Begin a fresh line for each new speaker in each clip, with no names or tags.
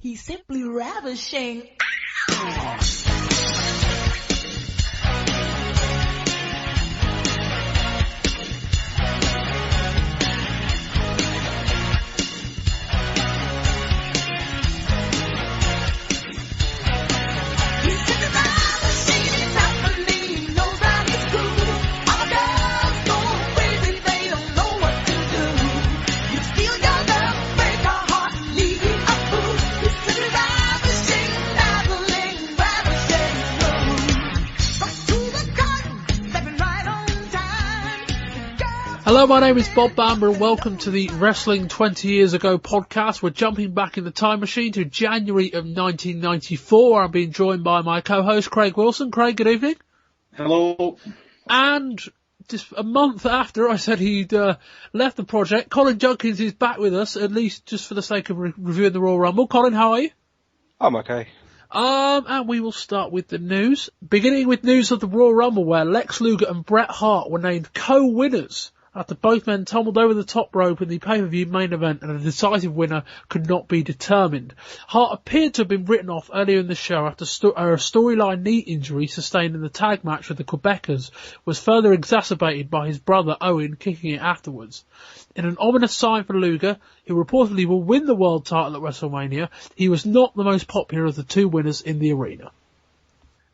He's simply ravishing.
Hello, my name is Bob Bamber and welcome to the Wrestling 20 Years Ago podcast. We're jumping back in the time machine to January of 1994. I'm being joined by my co-host Craig Wilson. Craig, good evening.
Hello.
And just a month after I said he'd left the project, Colin Judkins is back with us, at least just for the sake of reviewing the Royal Rumble. Colin, how are you?
I'm okay.
And we will start with the news. Beginning with news of the Royal Rumble, where Lex Luger and Bret Hart were named co-winners after both men tumbled over the top rope in the pay-per-view main event and a decisive winner could not be determined. Hart appeared to have been written off earlier in the show after a storyline knee injury sustained in the tag match with the Quebecers was further exacerbated by his brother Owen kicking it afterwards. In an ominous sign for Luger, who reportedly will win the world title at Wrestlemania, he was not the most popular of the two winners in the arena.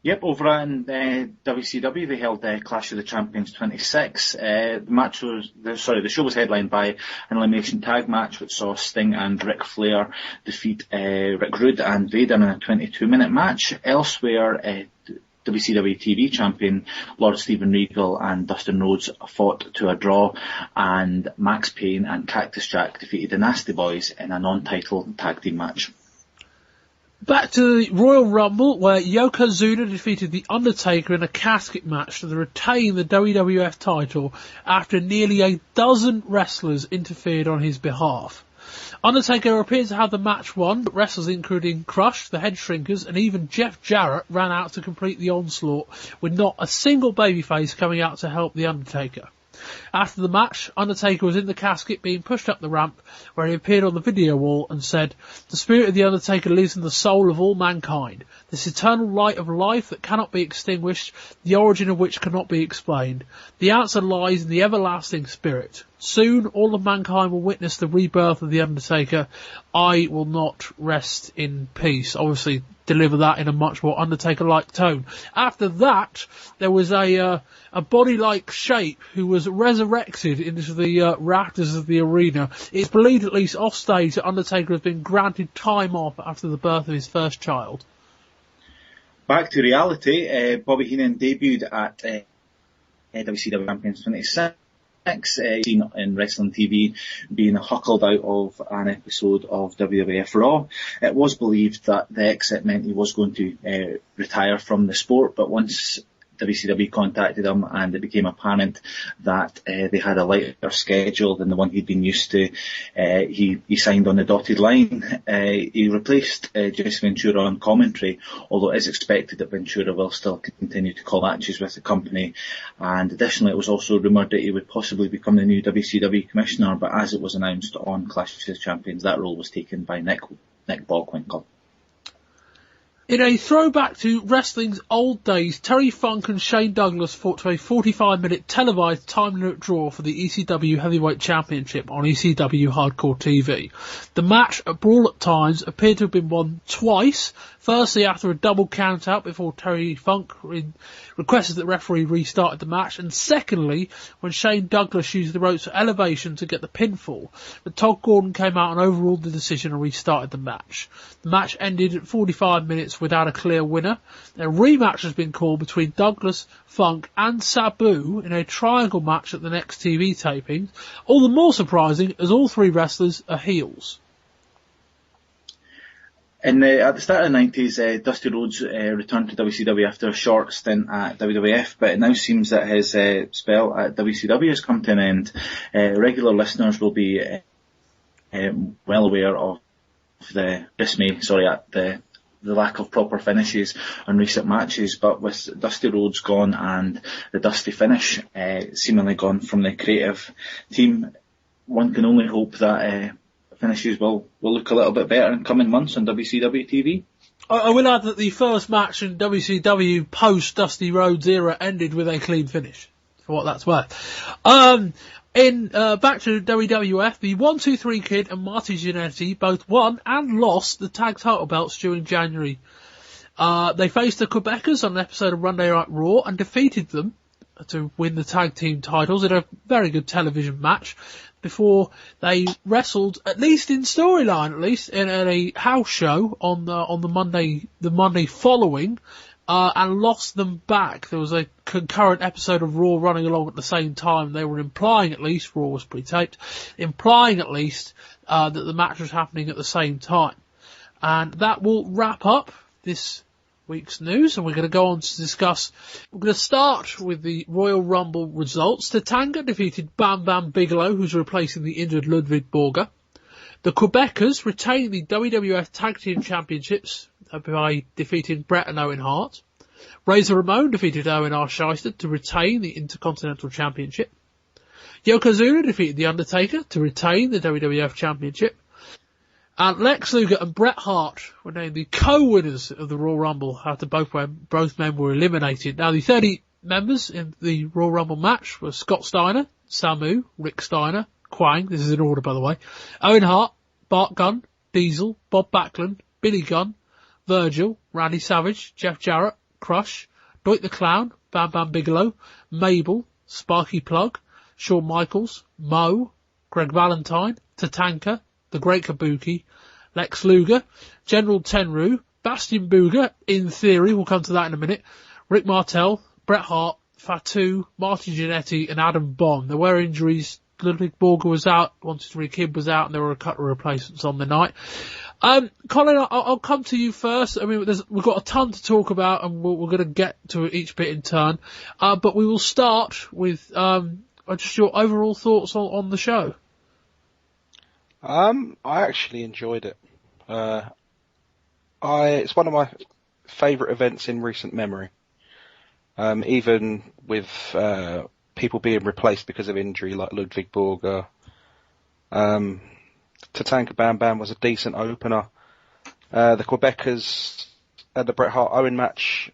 Yep, over in WCW they held Clash of the Champions 26. The show was headlined by an elimination tag match which saw Sting and Ric Flair defeat Rick Rude and Vader in a 22-minute match. Elsewhere, WCW TV champion Lord Steven Regal and Dustin Rhodes fought to a draw, and Max Payne and Cactus Jack defeated the Nasty Boys in a non-title tag team match.
Back to the Royal Rumble, where Yokozuna defeated The Undertaker in a casket match to retain the WWF title after nearly a dozen wrestlers interfered on his behalf. Undertaker appeared to have the match won, but wrestlers including Crush, the Head Shrinkers, and even Jeff Jarrett ran out to complete the onslaught, with not a single babyface coming out to help The Undertaker. After the match, Undertaker was in the casket being pushed up the ramp, where he appeared on the video wall and said, "The spirit of the Undertaker lives in the soul of all mankind, this eternal light of life that cannot be extinguished, the origin of which cannot be explained. The answer lies in the everlasting spirit. Soon all of mankind will witness the rebirth of the Undertaker. I will not rest in peace." Obviously deliver that in a much more Undertaker-like tone. After that, there was a body-like shape who was resurrected into the rafters of the arena. It's believed, at least off stage, that Undertaker has been granted time off after the birth of his first child.
Back to reality, Bobby Heenan debuted at WCW Champions 26. Seen in wrestling TV being huckled out of an episode of WWF Raw. It was believed that the exit meant he was going to retire from the sport, but once WCW contacted him and it became apparent that they had a lighter schedule than the one he'd been used to, he signed on the dotted line. He replaced Jesse Ventura on commentary, although it is expected that Ventura will still continue to call matches with the company. And additionally, it was also rumoured that he would possibly become the new WCW commissioner, but as it was announced on Clash of Champions, that role was taken by Nick Bockwinkel.
In a throwback to wrestling's old days, Terry Funk and Shane Douglas fought to a 45-minute televised time-limit draw for the Ecw Heavyweight Championship on Ecw Hardcore TV. The match, at Brawl at Times, appeared to have been won twice. Firstly, after a double count-out before Terry Funk requested that the referee restarted the match, and secondly, when Shane Douglas used the ropes for elevation to get the pinfall. But Todd Gordon came out and overruled the decision and restarted the match. The match ended at 45 minutes without a clear winner. A rematch has been called between Douglas, Funk and Sabu in a triangle match at the next TV taping. All the more surprising as all three wrestlers are heels.
At the start of the 90s, Dusty Rhodes returned to WCW after a short stint at WWF, but it now seems that his spell at WCW has come to an end. Regular listeners will be well aware of the dismay, at the lack of proper finishes on recent matches, but with Dusty Rhodes gone and the Dusty finish seemingly gone from the creative team, one can only hope that finishes will look a little bit better in coming months on WCW TV.
I will add that the first match in WCW post Dusty Rhodes era ended with a clean finish, for what that's worth. Back to WWF, the 1-2-3 Kid and Marty Jannetty both won and lost the tag title belts during January. They faced the Quebecers on an episode of Monday Night Raw and defeated them to win the tag team titles in a very good television match before they wrestled, at least in storyline, in a house show on the Monday following, and lost them back. There was a concurrent episode of Raw running along at the same time. They were implying, at least, Raw was pre-taped, implying at least that the match was happening at the same time. And that will wrap up this week's news, and we're going to go on to discuss. We're going to start with the Royal Rumble results. Tatanka defeated Bam Bam Bigelow, who's replacing the injured Ludwig Borger. The Quebecers retained the WWF Tag Team Championships by defeating Bret and Owen Hart. Razor Ramon defeated Owen R. Shyster to retain the Intercontinental Championship. Yokozuna defeated The Undertaker to retain the WWF Championship. And Lex Luger and Bret Hart were named the co-winners of the Royal Rumble after both men were eliminated. Now, the 30 members in the Royal Rumble match were Scott Steiner, Samu, Rick Steiner, Quang, this is in order by the way, Owen Hart, Bart Gunn, Diesel, Bob Backlund, Billy Gunn, Virgil, Randy Savage, Jeff Jarrett, Crush, Doink the Clown, Bam Bam Bigelow, Mabel, Sparky Plug, Shawn Michaels, Mo, Greg Valentine, Tatanka, The Great Kabuki, Lex Luger, General Tenryu, Bastion Booger, in theory, we'll come to that in a minute, Rick Martel, Bret Hart, Fatu, Marty Jannetty and Adam Bomb. There were injuries. Ludwig Borger was out, 1-2-3 Kid was out, and there were a couple of replacements on the night. Colin, I'll come to you first. I mean, we've got a ton to talk about, and we're going to get to each bit in turn. But we will start with just your overall thoughts on the show.
I actually enjoyed it. It's one of my favourite events in recent memory. Even with people being replaced because of injury, like Ludwig Borger. Tatanka Bam Bam was a decent opener. The Quebecers and the Bret Hart Owen match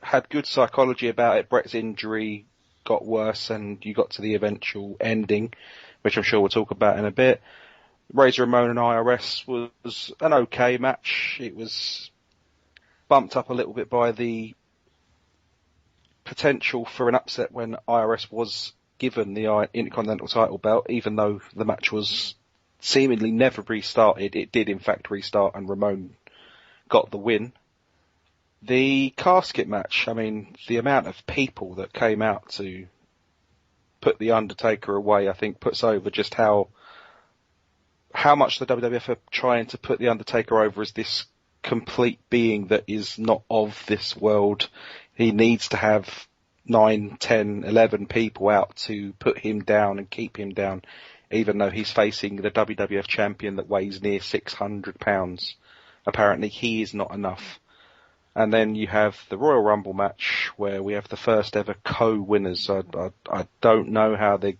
had good psychology about it. Bret's injury got worse, and you got to the eventual ending, which I'm sure we'll talk about in a bit. Razor Ramon and IRS was an okay match. It was bumped up a little bit by the potential for an upset when IRS was given the Intercontinental title belt, even though the match was seemingly never restarted. It did in fact restart, and Ramon got the win. The casket match, I mean, the amount of people that came out to put the Undertaker away, I think puts over just how much the WWF are trying to put the Undertaker over as this complete being that is not of this world. He needs to have 9, 10, 11 people out to put him down and keep him down, even though he's facing the WWF champion that weighs near 600 pounds. Apparently he is not enough. And then you have the Royal Rumble match where we have the first ever co-winners. I don't know how they...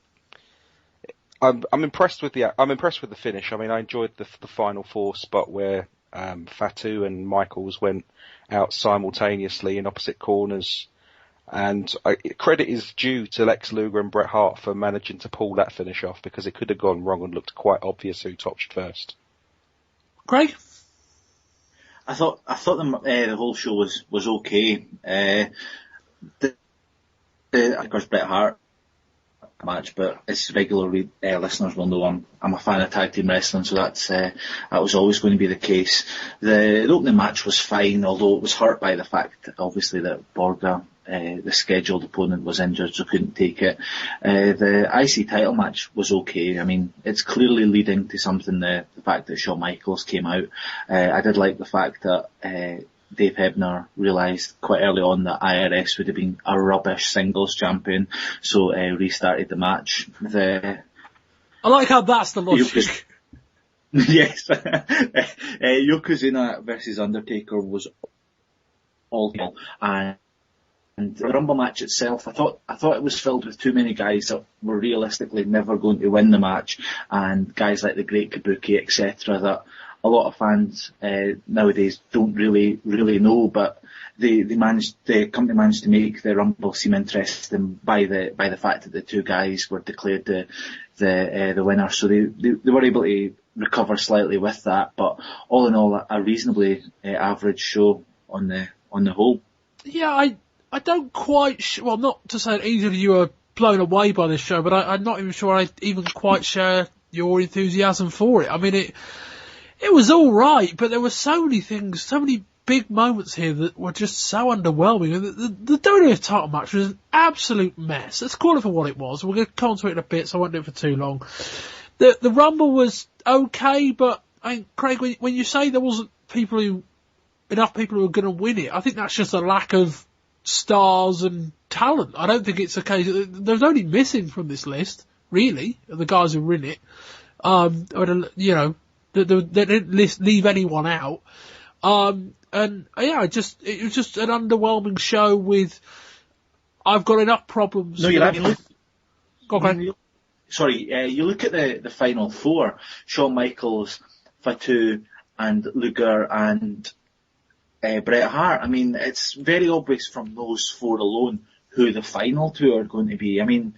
I'm impressed with the finish. I mean, I enjoyed the final four spot where Fatu and Michaels went out simultaneously in opposite corners, and credit is due to Lex Luger and Bret Hart for managing to pull that finish off, because it could have gone wrong and looked quite obvious who topped first.
Craig?
I thought the whole show was okay. Of course, Bret Hart match, but as regular listeners will know, I'm a fan of tag team wrestling, so that was always going to be the case. The opening match was fine, although it was hurt by the fact, obviously, that Borger, the scheduled opponent, was injured, so couldn't take it. The IC title match was okay. I mean, it's clearly leading to something, the fact that Shawn Michaels came out. I did like the fact that Dave Hebner realised quite early on that IRS would have been a rubbish singles champion, so restarted the match.
I like how that's the logic.
Yes. Yokozuna versus Undertaker was all, and the Rumble match itself, I thought it was filled with too many guys that were realistically never going to win the match, and guys like the Great Kabuki, etc., that a lot of fans nowadays don't really know, but the company managed to make the Rumble seem interesting by the fact that the two guys were declared the winner, so they were able to recover slightly with that, but all in all, a reasonably average show on the whole.
Yeah, I don't quite well, not to say that either of you are blown away by this show, but I'm not even sure I even quite share your enthusiasm for it. I mean, it was all right, but there were so many things, so many big moments here that were just so underwhelming. The WWF title match was an absolute mess. Let's call it for what it was. We're going to come to it in a bit, so I won't do it for too long. The Rumble was okay, but I mean, Craig, when you say there wasn't enough people who were going to win it, I think that's just a lack of stars and talent. I don't think it's a case. There's only missing from this list, really, the guys who were in it. You know, they didn't leave anyone out. And yeah, it was just an underwhelming show with. I've got enough problems.
No, you're right.
Sorry,
you look at the final four: Shawn Michaels, Fatu, and Luger, and Bret Hart. I mean, it's very obvious from those four alone who the final two are going to be. I mean,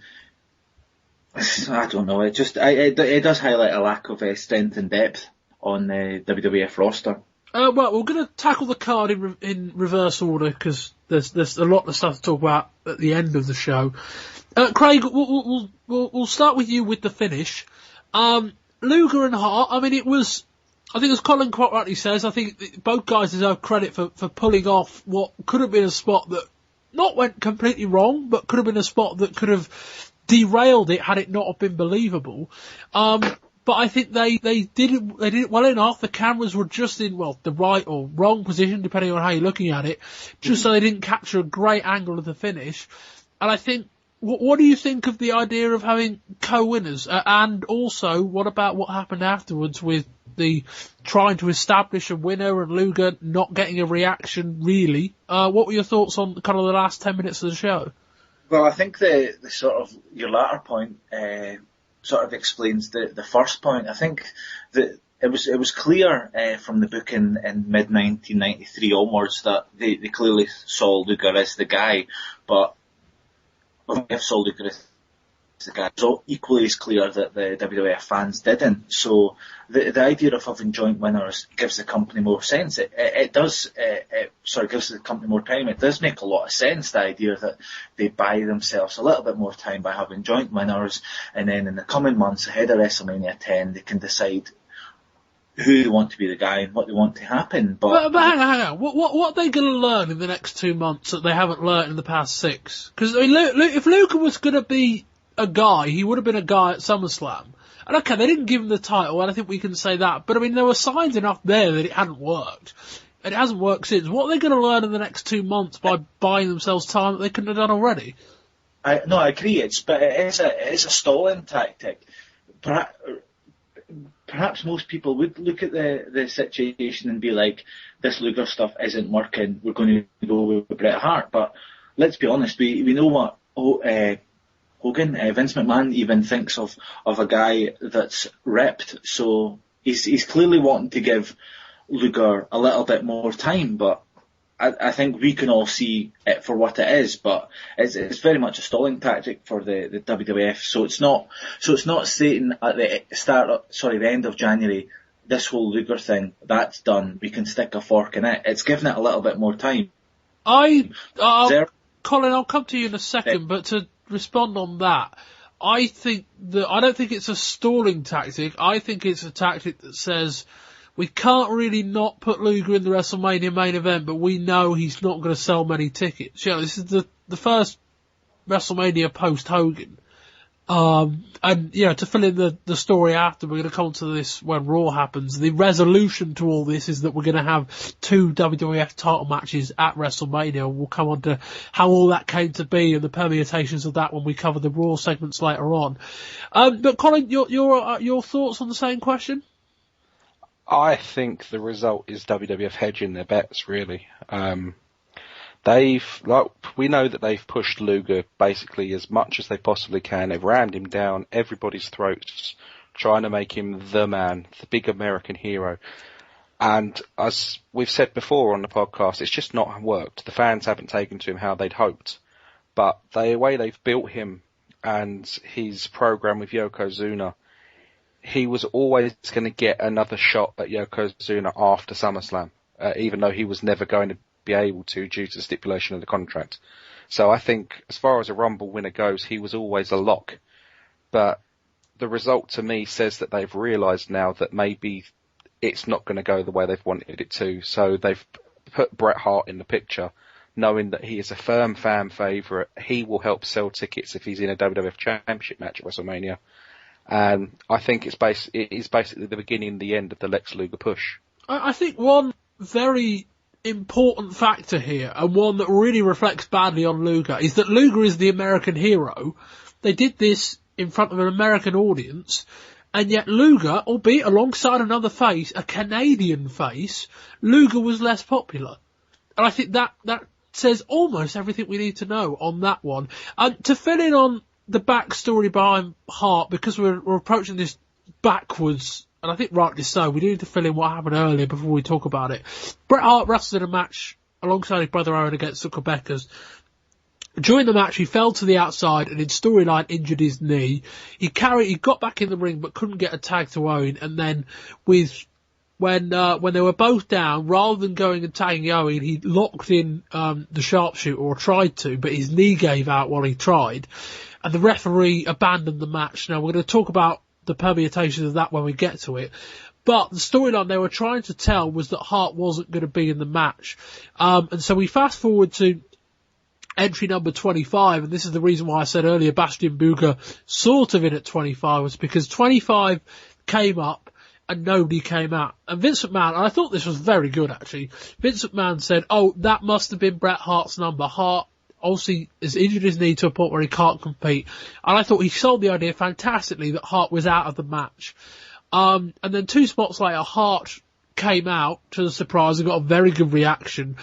I don't know. It does highlight a lack of strength and depth on the WWF roster.
Well, we're going to tackle the card in reverse order because there's a lot of stuff to talk about at the end of the show. Craig, we'll start with you with the finish. Luger and Hart. I mean, I think as Colin quite rightly says, I think both guys deserve credit for pulling off what could have been a spot that not went completely wrong, but could have been a spot that could have derailed it had it not have been believable. But I think they did it well enough. The cameras were just in, well, the right or wrong position, depending on how you're looking at it, just so they didn't capture a great angle of the finish. And I think, what do you think of the idea of having co-winners? And also, what about what happened afterwards with the trying to establish a winner and Luger not getting a reaction, really? What were your thoughts on kind of the last 10 minutes of the show?
Well, I think the sort of, your latter point, sort of explains the first point. I think that it was clear from the booking in mid 1993 onwards that they clearly saw Luger as the guy, but if saw Luger as the guy, so equally as clear that the WWF fans didn't. So the idea of having joint winners gives the company more sense. It gives the company more time. It does make a lot of sense, the idea that they buy themselves a little bit more time by having joint winners, and then in the coming months ahead of WrestleMania 10 they can decide who they want to be the guy and what they want to happen. But
hang on. What are they going to learn in the next 2 months that they haven't learned in the past 6? Because I mean, if Luger was going to be a guy, he would have been a guy at SummerSlam. And okay, they didn't give him the title, and I think we can say that. But I mean, there were signs enough there that it hadn't worked. And it hasn't worked since. What are they going to learn in the next 2 months by buying themselves time that they couldn't have done already?
I agree. It is a stalling tactic. Perhaps most people would look at the situation and be like, this Luger stuff isn't working, we're going to go with Bret Hart. But let's be honest, we know what Hogan, Vince McMahon even thinks of a guy that's ripped, so he's clearly wanting to give Luger a little bit more time, but I think we can all see it for what it is, but it's very much a stalling tactic for the WWF, so it's not stating at the end of January, this whole Luger thing, that's done, we can stick a fork in it. It's giving it a little bit more time.
Colin, I'll come to you in a second, but to respond on that, I don't think it's a stalling tactic. I think it's a tactic that says we can't really not put Luger in the WrestleMania main event, but we know he's not going to sell many tickets. You know, this is the first WrestleMania post Hogan. And, you know, to fill in the story after, we're going to come to this when Raw happens. The resolution to all this is that we're going to have 2 WWF title matches at WrestleMania. We'll come on to how all that came to be and the permutations of that when we cover the Raw segments later on. But Colin, your thoughts on the same question?
I think the result is WWF hedging their bets, really. We know that they've pushed Luger basically as much as they possibly can. They've rammed him down everybody's throats, trying to make him the man, the big American hero. And as we've said before on the podcast, it's just not worked. The fans haven't taken to him how they'd hoped. But the way they've built him and his program with Yokozuna, he was always going to get another shot at Yokozuna after SummerSlam, even though he was never going to be able to due to the stipulation of the contract. So I think as far as a Rumble winner goes, he was always a lock. But the result to me says that they've realised now that maybe it's not going to go the way they've wanted it to. So they've put Bret Hart in the picture, knowing that he is a firm fan favourite. He will help sell tickets if he's in a WWF Championship match at WrestleMania. And I think it is basically the beginning and the end of the Lex Luger push.
I think one very important factor here, and one that really reflects badly on Luger, is that Luger is the American hero. They did this in front of an American audience, and yet Luger, albeit alongside another face, a Canadian face, Luger was less popular. And I think that says almost everything we need to know on that one. And to fill in on the backstory behind Hart, because we're approaching this backwards, and I think rightly so, we do need to fill in what happened earlier before we talk about it. Bret Hart wrestled in a match alongside his brother Owen against the Quebecers. During the match, he fell to the outside and in storyline injured his knee. He got back in the ring but couldn't get a tag to Owen, and then when they were both down, rather than going and tagging Owen, he locked in the sharpshooter, or tried to, but his knee gave out while he tried, and the referee abandoned the match. Now, we're going to talk about the permutations of that when we get to it. But the storyline they were trying to tell was that Hart wasn't going to be in the match. And so we fast forward to entry number 25, and this is the reason why I said earlier Bastion Booger sort of in at 25, was because 25 came up and nobody came out. And Vince McMahon, and I thought this was very good actually, Vince McMahon said, oh, that must have been Bret Hart's number. Hart obviously has injured his knee to a point where he can't compete. And I thought he sold the idea fantastically that Hart was out of the match. And then 2 spots later, Hart came out to the surprise and got a very good reaction.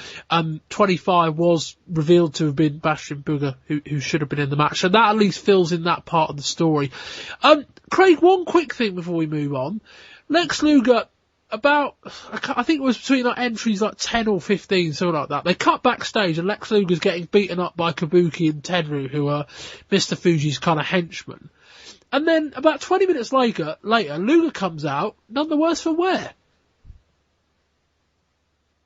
25 was revealed to have been Bastion Booger, who should have been in the match. So that at least fills in that part of the story. Craig, one quick thing before we move on. Lex Luger, I think it was between entries 10 or 15, something like that. They cut backstage and Lex Luger's getting beaten up by Kabuki and Tenryu, who are Mr. Fuji's kind of henchmen. And then about 20 minutes later, Luger comes out, none the worse for wear.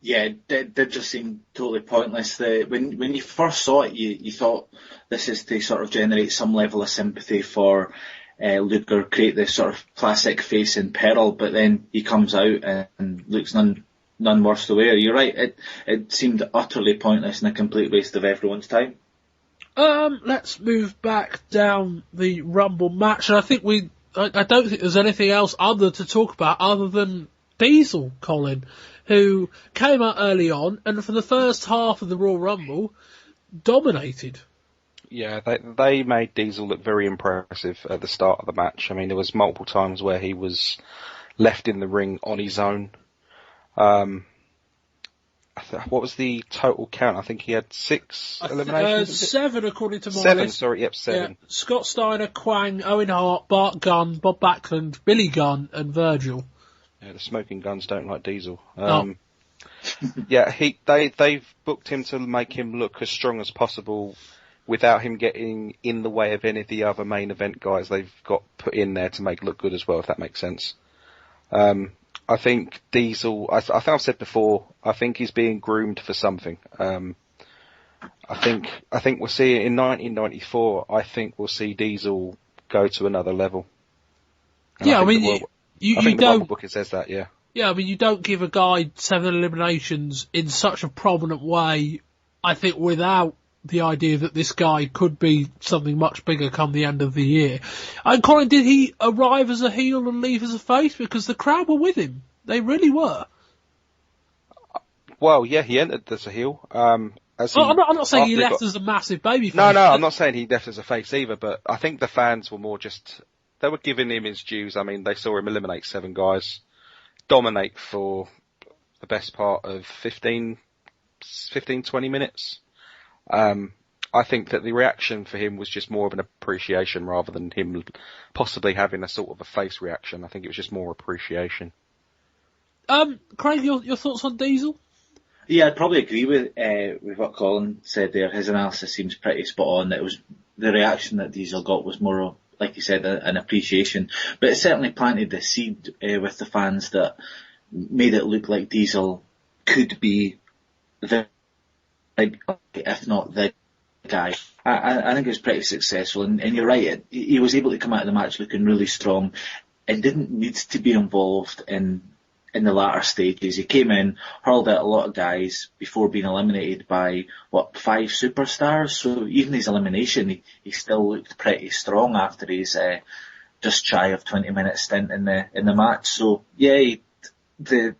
Yeah, it did just seem totally pointless. When you first saw it, you thought this is to sort of generate some level of sympathy for Luger, create this sort of classic face in peril, but then he comes out and looks none worse to wear. You're right, it seemed utterly pointless and a complete waste of everyone's time.
Let's move back down the Rumble match, and I don't think there's anything else other to talk about other than Diesel, Colin, who came out early on and for the first half of the Royal Rumble dominated.
Yeah, they made Diesel look very impressive at the start of the match. I mean, there was multiple times where he was left in the ring on his own. What was the total count? I think he had 6 eliminations.
7 according to my
7,
list.
sorry, yep, 7.
Yeah. Scott Steiner, Quang, Owen Hart, Bart Gunn, Bob Backlund, Billy Gunn and Virgil.
Yeah, the smoking guns don't like Diesel.
No.
Yeah, they've booked him to make him look as strong as possible without him getting in the way of any of the other main event guys they've got put in there to make look good as well, if that makes sense. I think Diesel, I think I've said before, I think he's being groomed for something. I think we'll see it in 1994. I think we'll see Diesel go to another level. And
yeah,
I mean, the Rumble book says that, yeah.
Yeah, I mean, you don't give a guy 7 eliminations in such a prominent way, I think, without the idea that this guy could be something much bigger come the end of the year. And Colin, did he arrive as a heel and leave as a face? Because the crowd were with him. They really were.
Well, yeah, he entered as a heel. I'm
not saying he left as a massive babyface.
No, I'm not saying he left as a face either, but I think the fans were more just, they were giving him his dues. I mean, they saw him eliminate 7 guys, dominate for the best part of 15, 20 minutes. I think that the reaction for him was just more of an appreciation rather than him possibly having a sort of a face reaction. I think it was just more appreciation.
Craig, your thoughts on Diesel?
Yeah, I'd probably agree with what Colin said there. His analysis seems pretty spot on. That it was the reaction that Diesel got was more, like you said, an appreciation. But it certainly planted the seed with the fans that made it look like Diesel could be the, if not the guy. I think it was pretty successful, and you're right. He was able to come out of the match looking really strong, and didn't need to be involved in the latter stages. He came in, hurled out a lot of guys before being eliminated by, 5 superstars? So even his elimination, he still looked pretty strong after his just shy of 20-minute stint in the match. So yeah, the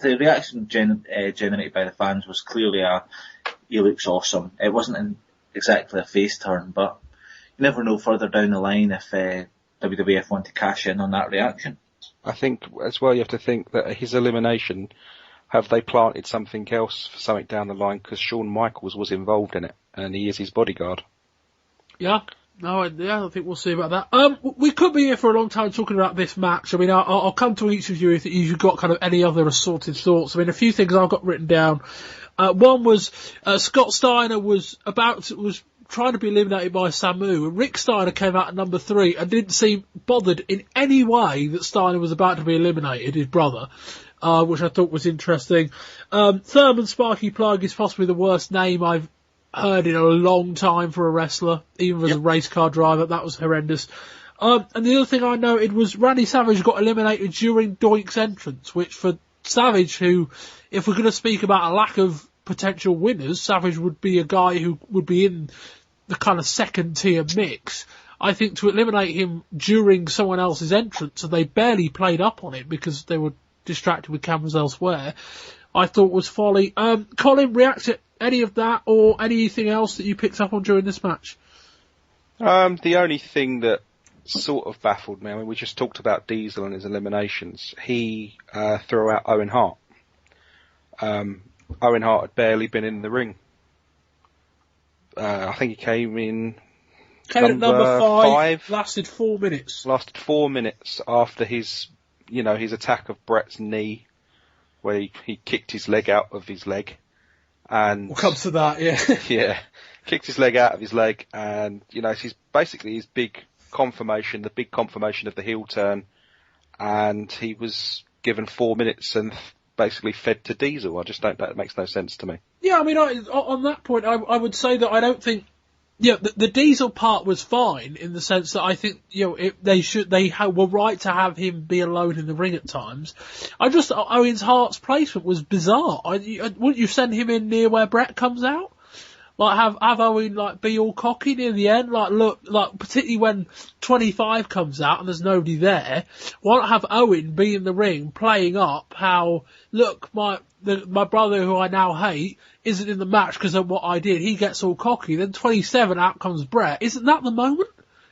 reaction generated by the fans was clearly he looks awesome. It wasn't exactly a face turn, but you never know further down the line if WWF want to cash in on that reaction.
I think as well you have to think that his elimination, have they planted something else for something down the line, because Shawn Michaels was involved in it and he is his bodyguard.
Yeah. No, I think we'll see about that. We could be here for a long time talking about this match. I mean, I'll come to each of you if you've got kind of any other assorted thoughts. I mean, a few things I've got written down. One was, Scott Steiner was trying to be eliminated by Samu, and Rick Steiner came out at number 3 and didn't seem bothered in any way that Steiner was about to be eliminated, his brother, which I thought was interesting. Thurman Sparky Plug is possibly the worst name I've heard in a long time for a wrestler, even as a race car driver. That was horrendous. And the other thing I noted was Randy Savage got eliminated during Doink's entrance, which for Savage, who, if we're going to speak about a lack of potential winners, Savage would be a guy who would be in the kind of second tier mix. I think to eliminate him during someone else's entrance, and they barely played up on it because they were distracted with cameras elsewhere, I thought was folly. Colin, react to any of that or anything else that you picked up on during this match?
The only thing that sort of baffled me, I mean, we just talked about Diesel and his eliminations. He threw out Owen Hart. Owen Hart had barely been in the ring. I think he came in
at number 5, lasted 4 minutes.
Lasted 4 minutes after his attack of Bret's knee, where he kicked his leg out of his leg. And
we'll come to that, yeah.
Yeah. Kicked his leg out of his leg, and, he's basically his big confirmation of the heel turn, and he was given 4 minutes and basically fed to Diesel. I just don't, that makes no sense to me.
Yeah, I mean, on that point, I would say that I don't think, the Diesel part was fine in the sense that I think, they were right to have him be alone in the ring at times. Owen Hart's placement was bizarre. Wouldn't you send him in near where Bret comes out? Like, have Owen, be all cocky near the end? Look, particularly when 25 comes out and there's nobody there. Why not have Owen be in the ring playing up how, look, my brother who I now hate isn't in the match because of what I did. He gets all cocky. Then 27, out comes Bret. Isn't that the moment?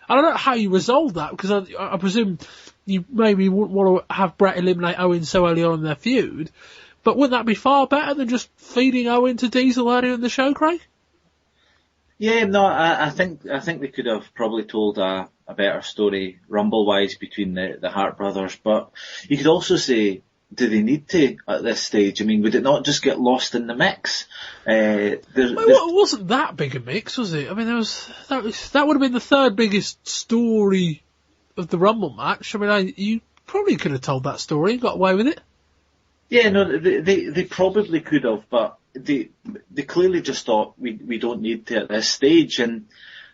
I don't know how you resolve that, because I presume you maybe wouldn't want to have Bret eliminate Owen so early on in their feud. But wouldn't that be far better than just feeding Owen to Diesel earlier in the show, Craig?
Yeah, no, I think they could have probably told a better story Rumble-wise between the Hart brothers, but you could also say, do they need to at this stage? I mean, would it not just get lost in the mix? It
wasn't that big a mix, was it? I mean, that would have been the third biggest story of the Rumble match. I mean, you probably could have told that story and got away with it. Yeah,
no, they probably could have, but they clearly just thought we don't need to at this stage, and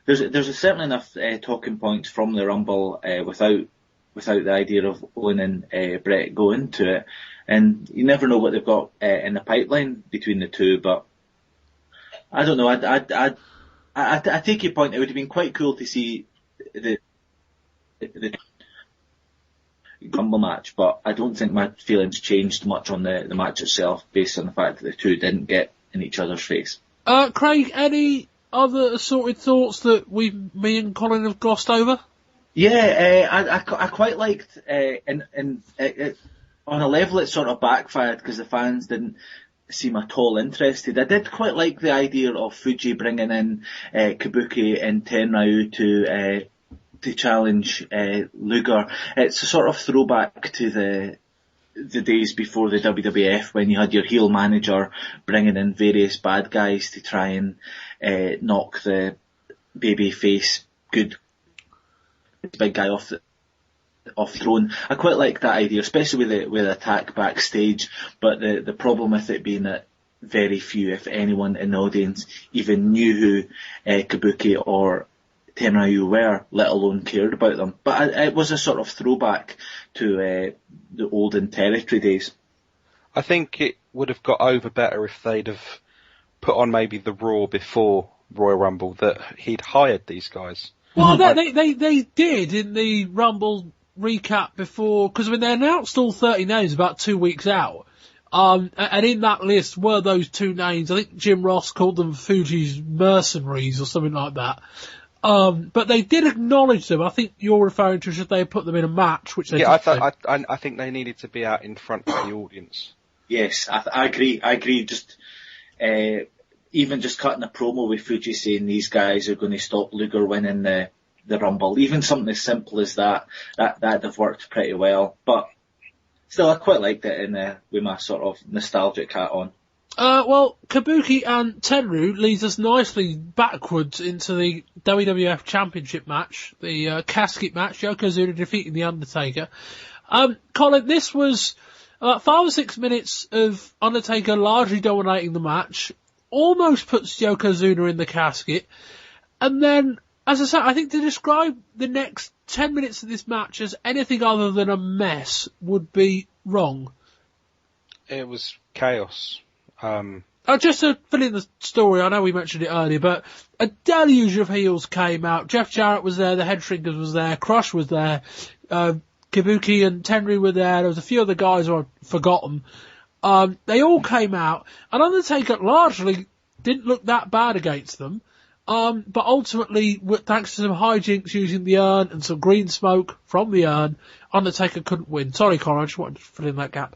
there's certainly enough talking points from the Rumble without the idea of Owen and Bret go into it, and you never know what they've got in the pipeline between the two. But I don't know. I take your point. It would have been quite cool to see the Rumble match, but I don't think my feelings changed much on the match itself based on the fact that the two didn't get in each other's face.
Craig, any other assorted thoughts that me and Colin have glossed over?
Yeah, I quite liked, on a level it sort of backfired because the fans didn't seem at all interested. I did quite like the idea of Fuji bringing in Kabuki and Tenryu to challenge Luger. It's a sort of throwback to the days before the WWF, when you had your heel manager bringing in various bad guys to try and knock the babyface good big guy off the throne. I quite like that idea, especially with the attack backstage, but the problem with it being that very few, if anyone in the audience, even knew who Kabuki or Tenryu were, let alone cared about them. But it was a sort of throwback to the olden territory days.
I think it would have got over better if they'd have put on maybe the Raw before Royal Rumble that he'd hired these guys.
Well, they did in the Rumble recap before, because when they announced all 30 names about 2 weeks out, and in that list were those two names. I think Jim Ross called them Fuji's mercenaries or something like that. But they did acknowledge them. I think you're referring to should they put them in a match, which they did.
I think they needed to be out in front of the audience.
Yes, I agree. Just even just cutting a promo with Fuji saying these guys are going to stop Luger winning the Rumble, even something as simple as that'd have worked pretty well. But still, I quite liked it with my sort of nostalgic hat on.
Well, Kabuki and Tenryu leads us nicely backwards into the WWF Championship match, the casket match, Yokozuna defeating The Undertaker. Colin, this was 5 or 6 minutes of Undertaker largely dominating the match, almost puts Yokozuna in the casket, and then, as I said, I think to describe the next 10 minutes of this match as anything other than a mess would be wrong.
It was chaos.
Just to fill in the story, I know we mentioned it earlier, but a deluge of heels came out. Jeff Jarrett was there, the Head Shrinkers was there, Crush was there, Kabuki and Tenryu were there, there was a few other guys who I'd forgotten. They all came out, and Undertaker largely didn't look that bad against them, but ultimately, thanks to some hijinks using the urn and some green smoke from the urn, Undertaker couldn't win. Sorry, Colin, I just wanted to fill in that gap.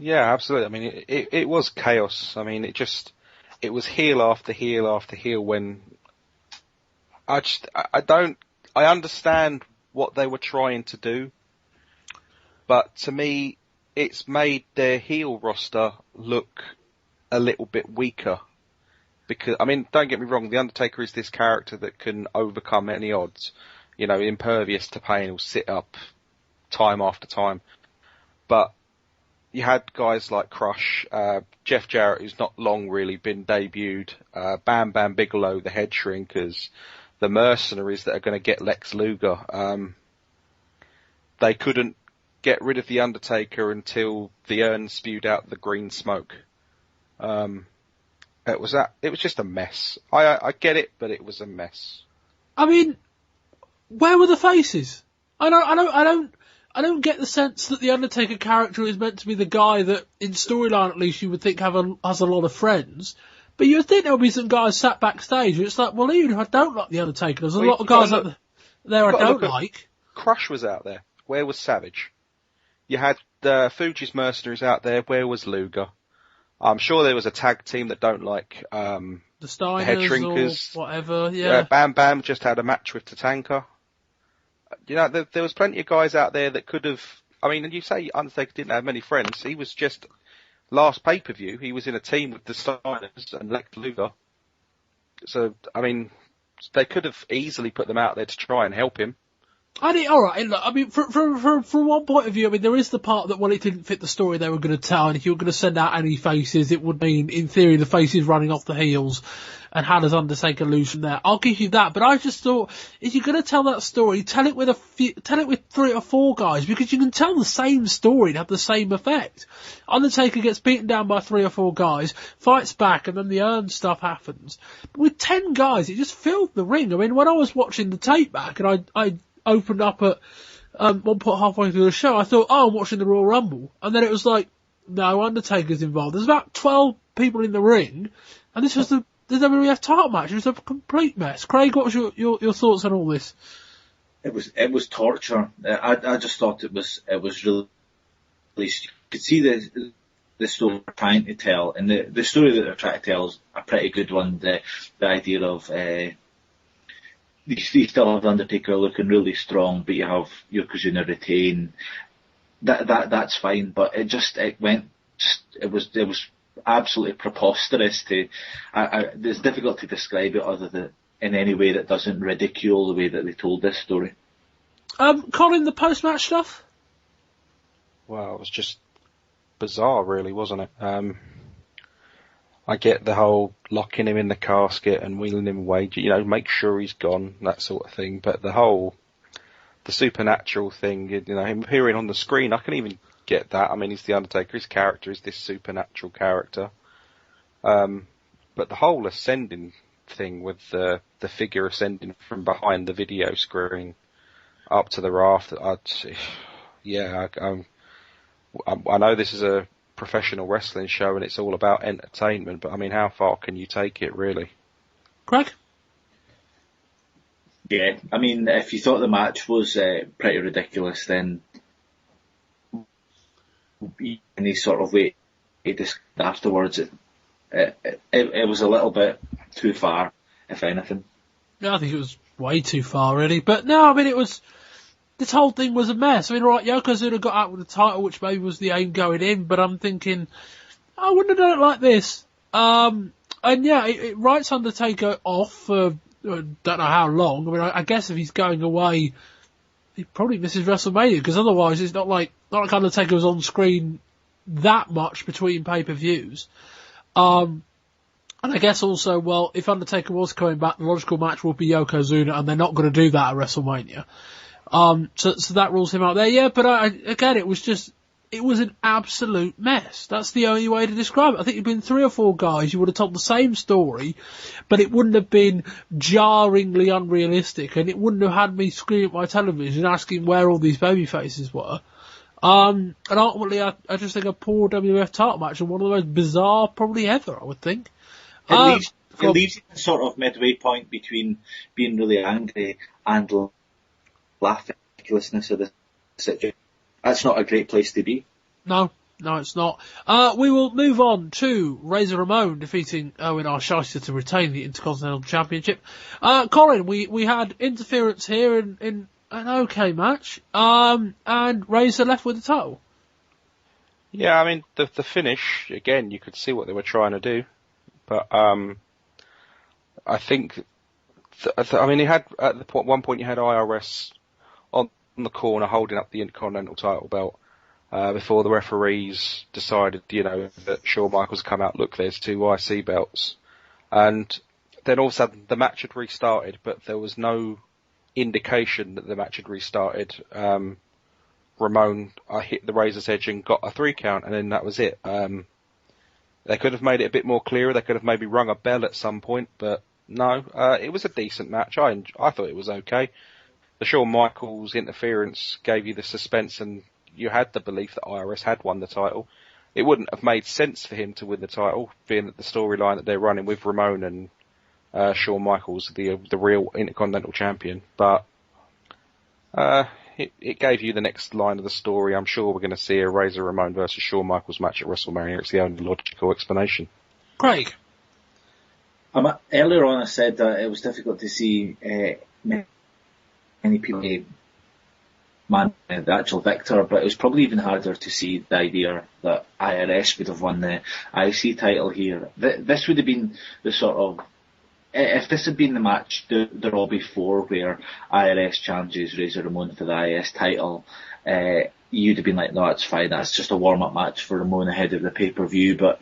Yeah, absolutely. I mean, it was chaos. I mean, it was heel after heel after heel when I understand what they were trying to do, but to me, it's made their heel roster look a little bit weaker. Because, I mean, don't get me wrong, The Undertaker is this character that can overcome any odds. You know, impervious to pain, will sit up time after time. But you had guys like Crush, Jeff Jarrett, who's not long really been debuted, Bam Bam Bigelow, the Head Shrinkers, the Mercenaries that are going to get Lex Luger. They couldn't get rid of The Undertaker until the urn spewed out the green smoke. It was just a mess. I get it, but it was a mess.
I mean, where were the faces? I don't get the sense that the Undertaker character is meant to be the guy that, in storyline at least, you would think has a lot of friends. But you'd think there would be some guys sat backstage where it's like, well, even if I don't like the Undertaker, there's a lot of guys out there I don't like.
Crush was out there. Where was Savage? You had Fuji's Mercenaries out there. Where was Luger? I'm sure there was a tag team that don't like
the Steiners
Head Shrinkers
or whatever. Yeah,
Bam Bam just had a match with Tatanka. You know, there was plenty of guys out there that could have. I mean, and you say Undertaker didn't have many friends. He was just last pay-per-view. He was in a team with the Steiners and Lex Luger. So, I mean, they could have easily put them out there to try and help him.
Alright, look, I mean, from one point of view, I mean, there is the part that, well, it didn't fit the story they were going to tell, and if you were going to send out any faces, it would mean, in theory, the faces running off the heels, and how does Undertaker lose from there? I'll give you that, but I just thought, if you're going to tell that story, tell it with 3 or 4 guys, because you can tell the same story and have the same effect. Undertaker gets beaten down by 3 or 4 guys, fights back, and then the urn stuff happens. But with 10 guys, it just filled the ring. I mean, when I was watching the tape back, and I opened up at one point halfway through the show, I thought, I'm watching the Royal Rumble. And then it was like, no, Undertaker's involved. There's about 12 people in the ring, and this was the WWF title match. It was a complete mess. Craig, what was your thoughts on all this?
It was torture. I just thought it was really, you could see the the story they're trying to tell, and the story that they're trying to tell is a pretty good one. The idea of you still have Undertaker looking really strong, but you have Yokozuna retain. That's fine, but it was absolutely preposterous to. It's difficult to describe it other than in any way that doesn't ridicule the way that they told this story.
Colin, the post-match stuff?
Well, it was just bizarre, really, wasn't it? I get the whole locking him in the casket and wheeling him away, make sure he's gone, that sort of thing. But the supernatural thing, him appearing on the screen, I can even get that. I mean, he's the Undertaker, his character is this supernatural character. But the whole ascending thing with the figure ascending from behind the video screen up to the raft, I know this is a professional wrestling show and it's all about entertainment, but I mean, how far can you take it, really?
Craig?
Yeah, I mean, if you thought the match was pretty ridiculous, then any sort of way afterwards, it was a little bit too far, if anything.
No, I think it was way too far, really. But no, I mean, this whole thing was a mess. I mean, right, Yokozuna got out with the title, which maybe was the aim going in, but I'm thinking, I wouldn't have done it like this. And yeah, it writes Undertaker off for don't know how long. I mean, I guess if he's going away, he probably misses WrestleMania, because otherwise it's not like Undertaker was on screen that much between pay-per-views. And I guess also, well, if Undertaker was coming back, the logical match would be Yokozuna, and they're not going to do that at WrestleMania. So that rules him out there. Yeah, but again, it was an absolute mess. That's the only way to describe it. I think it'd been 3 or 4 guys, you would have told the same story, but it wouldn't have been jarringly unrealistic, and it wouldn't have had me screaming at my television asking where all these baby faces were. And ultimately, I just think a poor WWF title match, and one of the most bizarre probably ever, I would think.
It leaves you sort of midway point between being really angry and laughing at the ridiculousness of the situation. That's not a great place to be.
No, it's not. We will move on to Razor Ramon defeating Owen Hart to retain the Intercontinental Championship. Colin, we had interference here in an okay match, and Razor left with the title.
Yeah, I mean, the finish, again, you could see what they were trying to do, but I think, he had, at one point you had IRS on the corner holding up the Intercontinental title belt, before the referees decided, that Shawn Michaels come out, look, there's 2 IC belts. And then all of a sudden the match had restarted, but there was no indication that the match had restarted. Ramon hit the razor's edge and got a 3 count, and then that was it. They could have made it a bit more clear, they could have maybe rung a bell at some point, but no, it was a decent match. I thought it was okay. The Shawn Michaels interference gave you the suspense, and you had the belief that IRS had won the title. It wouldn't have made sense for him to win the title, being that the storyline that they're running with Ramon and Shawn Michaels, the real Intercontinental Champion. But it gave you the next line of the story. I'm sure we're going to see a Razor Ramon versus Shawn Michaels match at WrestleMania. It's the only logical explanation.
Craig?
Earlier on I said that it was difficult to see many people man the actual victor, but it was probably even harder to see the idea that IRS would have won the IC title here. This would have been the sort of, if this had been the match the Raw before where IRS challenges Razor Ramon for the IS title, you'd have been like, no, that's fine, that's just a warm-up match for Ramon ahead of the pay-per-view. But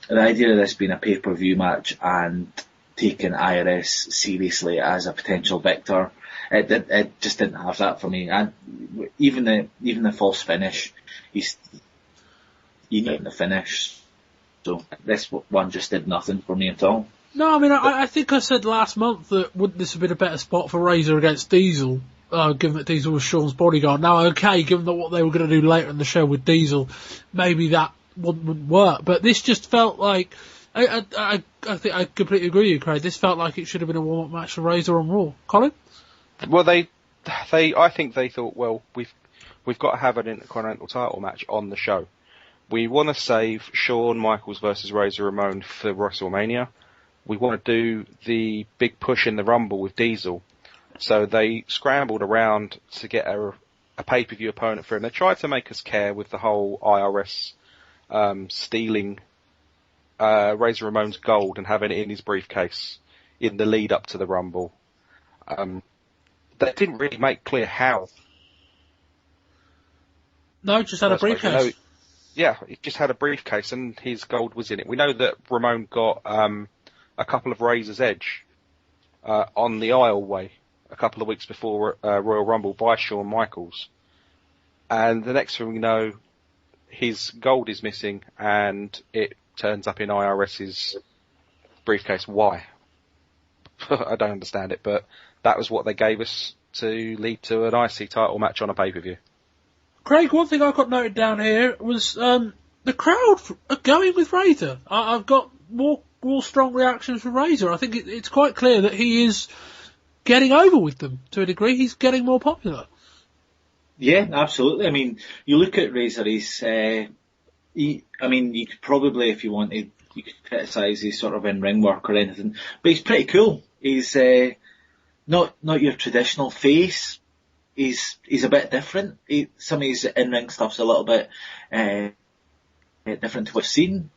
the idea of this being a pay-per-view match and taking IRS seriously as a potential victor, it just didn't have that for me. And even the false finish, you need the finish. So this one just did nothing for me at all.
No, I mean, I think I said last month that wouldn't this have been a better spot for Razor against Diesel, given that Diesel was Shawn's bodyguard. Now, okay, given that what they were going to do later in the show with Diesel, maybe that wouldn't work. But this just felt like, I think I completely agree with you, Craig. This felt like it should have been a warm-up match for Razor on Raw. Colin?
Well, I think they thought, well, we've got to have an Intercontinental title match on the show. we want to save Shawn Michaels versus Razor Ramon for WrestleMania. We want to do the big push in the Rumble with Diesel. So they scrambled around to get a pay-per-view opponent for it. And they tried to make us care with the whole IRS stealing Razor Ramon's gold and having it in his briefcase in the lead up to the Rumble. They didn't really make clear how.
No, just had a briefcase.
Yeah, he just had a briefcase and his gold was in it. We know that Ramon got a couple of Razor's Edge on the aisleway a couple of weeks before Royal Rumble by Shawn Michaels. And the next thing we know, his gold is missing and it turns up in IRS's briefcase. Why? I don't understand it, but that was what they gave us to lead to an IC title match on a pay-per-view.
Craig, one thing I got noted down here was the crowd are going with Razor. I've got more strong reactions from Razor. I think it's quite clear that he is getting over with them to a degree. He's getting more popular. Yeah,
absolutely. I mean, you look at Razor, you could probably, if you wanted, you could criticise his sort of in-ring work or anything, but he's pretty cool. He's not your traditional face. He's a bit different. Some of his in-ring stuff's a little bit different to what we've seen.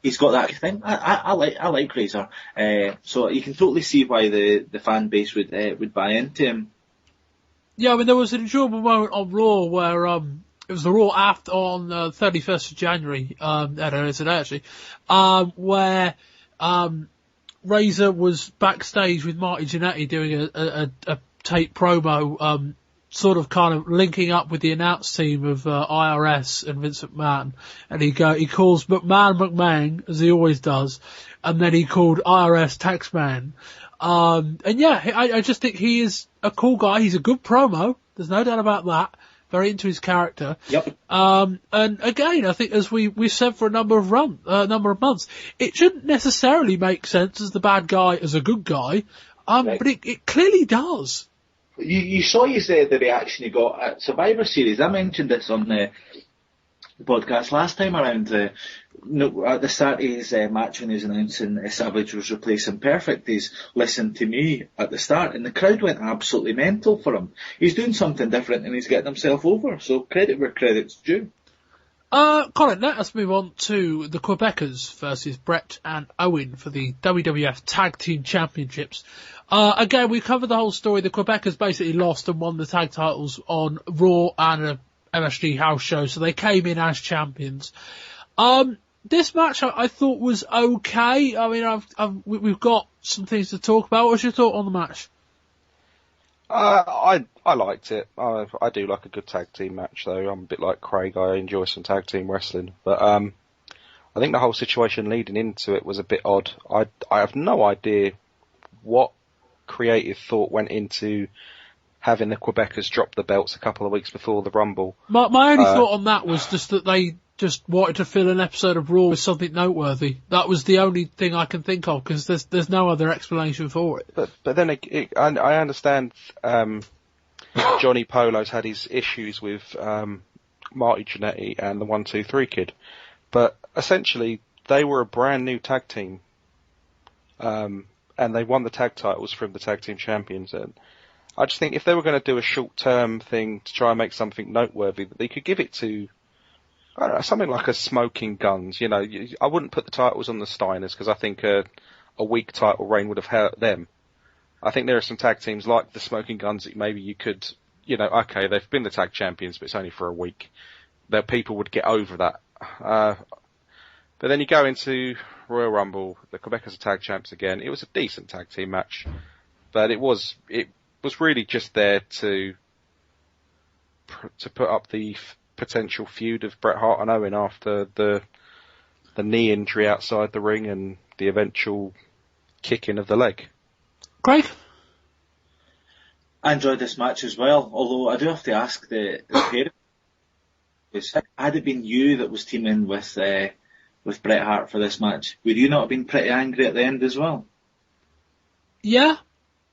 He's got that thing. I like Razor. So you can totally see why the fan base would buy into him.
Yeah, I mean, there was an enjoyable moment on Raw where it was the Raw after on 31st of January, today actually, where Razor was backstage with Marty Jannetty doing a tape promo, sort of kind of linking up with the announce team of IRS and Vince McMahon, and he calls McMahon, as he always does, and then he called IRS Taxman. And yeah, I just think he is a cool guy. He's a good promo. There's no doubt about that. Very into his character.
Yep.
And again, I think as we've said for a number of months, it shouldn't necessarily make sense as the bad guy as a good guy. Right. But it clearly does.
You saw the reaction he got at Survivor Series. I mentioned this on the podcast last time around. At the start of his match when he was announcing Savage was replacing Perfect, he's listened to me at the start, and the crowd went absolutely mental for him. He's doing something different and he's getting himself over, so credit where credit's due.
Colin, let us move on to the Quebecers versus Bret and Owen for the WWF Tag Team Championships. Again, we covered the whole story. The Quebecers basically lost and won the tag titles on Raw and a MSG house show, so they came in as champions. This match I thought was okay. I mean, we've got some things to talk about. What's your thought on the match?
I liked it. I do like a good tag team match, though. I'm a bit like Craig. I enjoy some tag team wrestling, but I think the whole situation leading into it was a bit odd. I have no idea what creative thought went into having the Quebecers drop the belts a couple of weeks before the Rumble.
My only thought on that was just that they just wanted to fill an episode of Raw with something noteworthy. That was the only thing I can think of, because there's no other explanation for it.
But then I understand Johnny Polo's had his issues with Marty Jannetty and the 1-2-3 Kid, but essentially they were a brand new tag team, and they won the tag titles from the tag team champions. And I just think if they were going to do a short-term thing to try and make something noteworthy, they could give it to, I don't know, something like a Smoking Guns. You know, I wouldn't put the titles on the Steiners, because I think a weak title reign would have hurt them. I think there are some tag teams like the Smoking Guns that maybe you could, you know, okay, they've been the tag champions, but it's only for a week. That people would get over that. But then you go into Royal Rumble, the Quebecers are tag champs again. It was a decent tag team match, but it was really just there to put up the potential feud of Bret Hart and Owen after the knee injury outside the ring and the eventual kicking of the leg.
Craig?
I enjoyed this match as well, although I do have to ask the parents, had it been you that was teaming with Bret Hart for this match, would you not have been pretty angry at the end as well?
Yeah,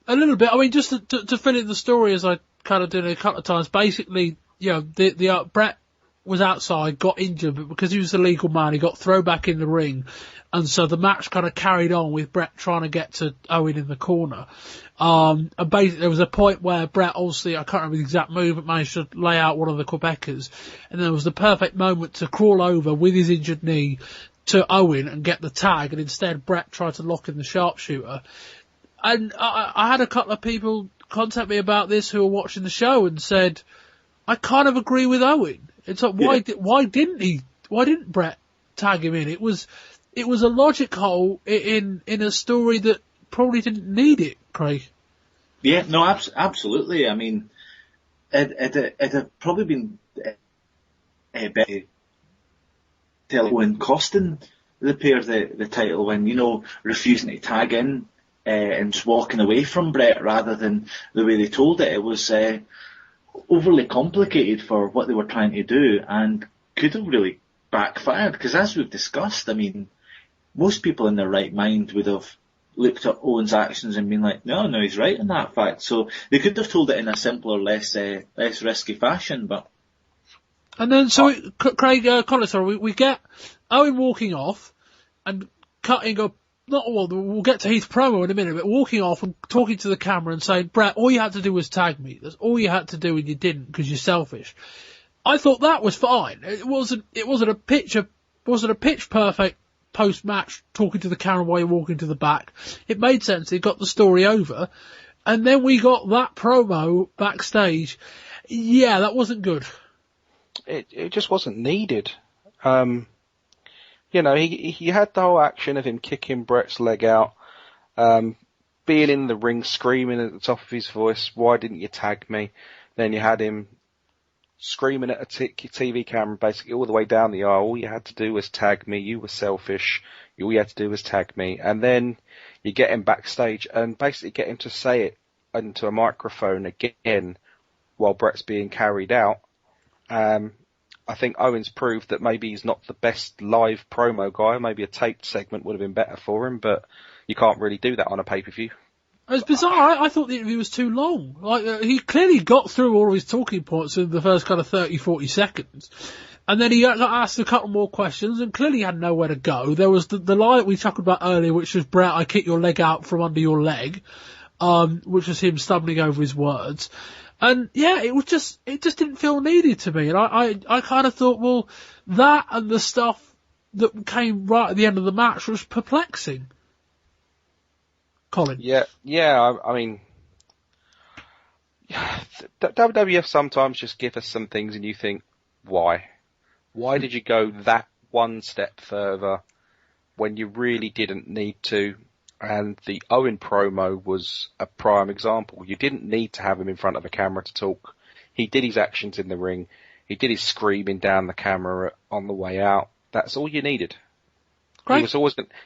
a little bit. I mean, just to fill in the story, as I kind of did a couple of times, basically, you know, the Bret was outside, got injured, but because he was the legal man, he got thrown back in the ring. And so the match kind of carried on with Bret trying to get to Owen in the corner. And basically there was a point where Bret, obviously, I can't remember the exact move, but managed to lay out one of the Quebecers. And there was the perfect moment to crawl over with his injured knee to Owen and get the tag. And instead Bret tried to lock in the sharpshooter. And I had a couple of people contact me about this who were watching the show and said, I kind of agree with Owen. It's like, why didn't Bret tag him in? It was a logic hole in a story that probably didn't need it, Craig.
Yeah, no, absolutely. I mean, it had probably been better when costing the pair the title when, you know, refusing to tag in and just walking away from Bret rather than the way they told it. It was overly complicated for what they were trying to do and could have really backfired because, as we've discussed, I mean, most people in their right mind would have looked at Owen's actions and been like, no, he's right in that fact. So they could have told it in a simpler, less risky fashion, but...
And then, Craig, Colin, we get Owen walking off and cutting up, we'll get to his promo in a minute, but walking off and talking to the camera and saying, Bret, all you had to do was tag me. That's all you had to do and you didn't because you're selfish. I thought that was fine. It wasn't a pitch perfect post-match talking to the camera while you're walking to the back. It made sense. It got the story over. And then we got that promo backstage. Yeah, that wasn't good.
It just wasn't needed. You know, he had the whole action of him kicking Bret's leg out, being in the ring screaming at the top of his voice, why didn't you tag me? Then you had him screaming at a TV camera basically all the way down the aisle. All you had to do was tag me. You were selfish. All you had to do was tag me. And then you get him backstage and basically get him to say it into a microphone again while Bret's being carried out. I think Owens proved that maybe he's not the best live promo guy. Maybe a taped segment would have been better for him, but you can't really do that on a pay-per-view.
It was bizarre. I thought the interview was too long. Like, he clearly got through all of his talking points in the first kind of 30, 40 seconds. And then he got asked a couple more questions and clearly had nowhere to go. There was the lie that we talked about earlier, which was, Bret, I kick your leg out from under your leg, which was him stumbling over his words. And yeah, it just didn't feel needed to me. And I kind of thought, well, that and the stuff that came right at the end of the match was perplexing. Colin.
Yeah. I mean, WWF sometimes just give us some things and you think, why? Why did you go that one step further when you really didn't need to? And the Owen promo was a prime example. You didn't need to have him in front of a camera to talk. He did his actions in the ring. He did his screaming down the camera on the way out. That's all you needed. Great.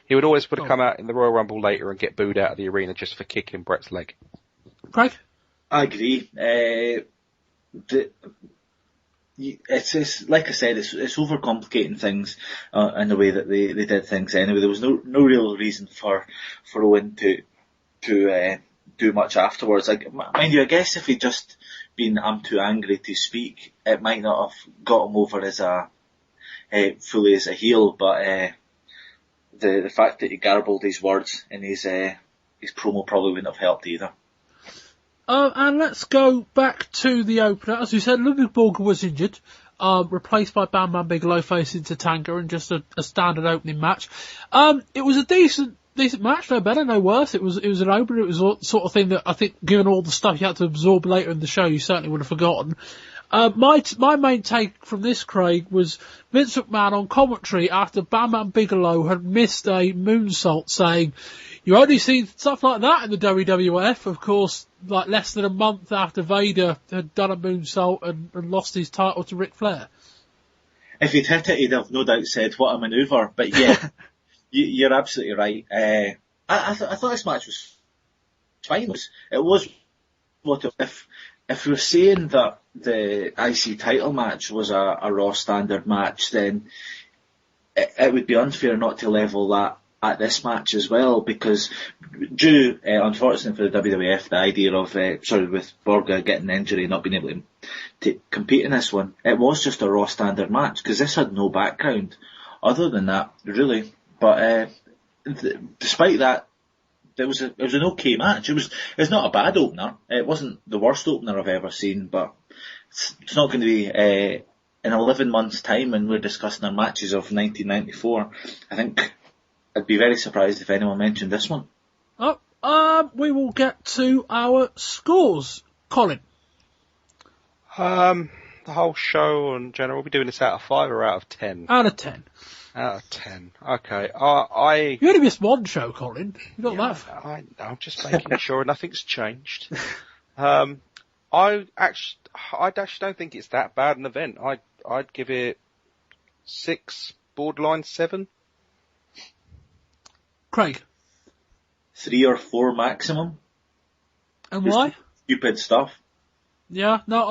He would always come out in the Royal Rumble later and get booed out of the arena just for kicking Bret's leg.
Craig?
I agree. It's like I said, it's overcomplicating things in the way that they did things anyway. There was no real reason for Owen to do much afterwards. Like, mind you, I guess if he'd just been I'm too angry to speak, it might not have got him over as fully as a heel, but the fact that he garbled his words in his promo probably wouldn't have helped either.
And let's go back to the opener. As we said, Ludwig Borger was injured, replaced by Bam Bam Bigelow facing Tatanka in just a standard opening match. It was a decent match, no better, no worse. It was an opener. It was the sort of thing that I think, given all the stuff you had to absorb later in the show, you certainly would have forgotten. My main take from this, Craig, was Vince McMahon on commentary after Bam Bam Bigelow had missed a moonsault, saying, you only see stuff like that in the WWF, of course, like less than a month after Vader had done a moonsault and lost his title to Ric Flair.
If he'd hit it, he'd have no doubt said, what a manoeuvre. But yeah, you're absolutely right. I thought this match was fine. It was what if we're saying that the IC title match was a Raw standard match, then it would be unfair not to level that at this match as well, because due, unfortunately for the WWF, the idea of, with Borga getting an injury and not being able to compete in this one, it was just a Raw standard match, because this had no background other than that, really. But despite that, it was an okay match. It's not a bad opener. It wasn't the worst opener I've ever seen, but it's not going to be in 11 months' time when we're discussing our matches of 1994. I think I'd be very surprised if anyone mentioned this one.
We will get to our scores. Colin.
The whole show in general, we'll be doing this out of 5 or out of 10?
Out of 10.
Out of 10. Okay.
You only missed one show, Colin. You got that far.
I'm just making sure nothing's changed. I actually don't think it's that bad an event. I'd give it 6, borderline 7.
Craig.
3 or 4 maximum.
And
just
why?
Stupid stuff.
Yeah, no,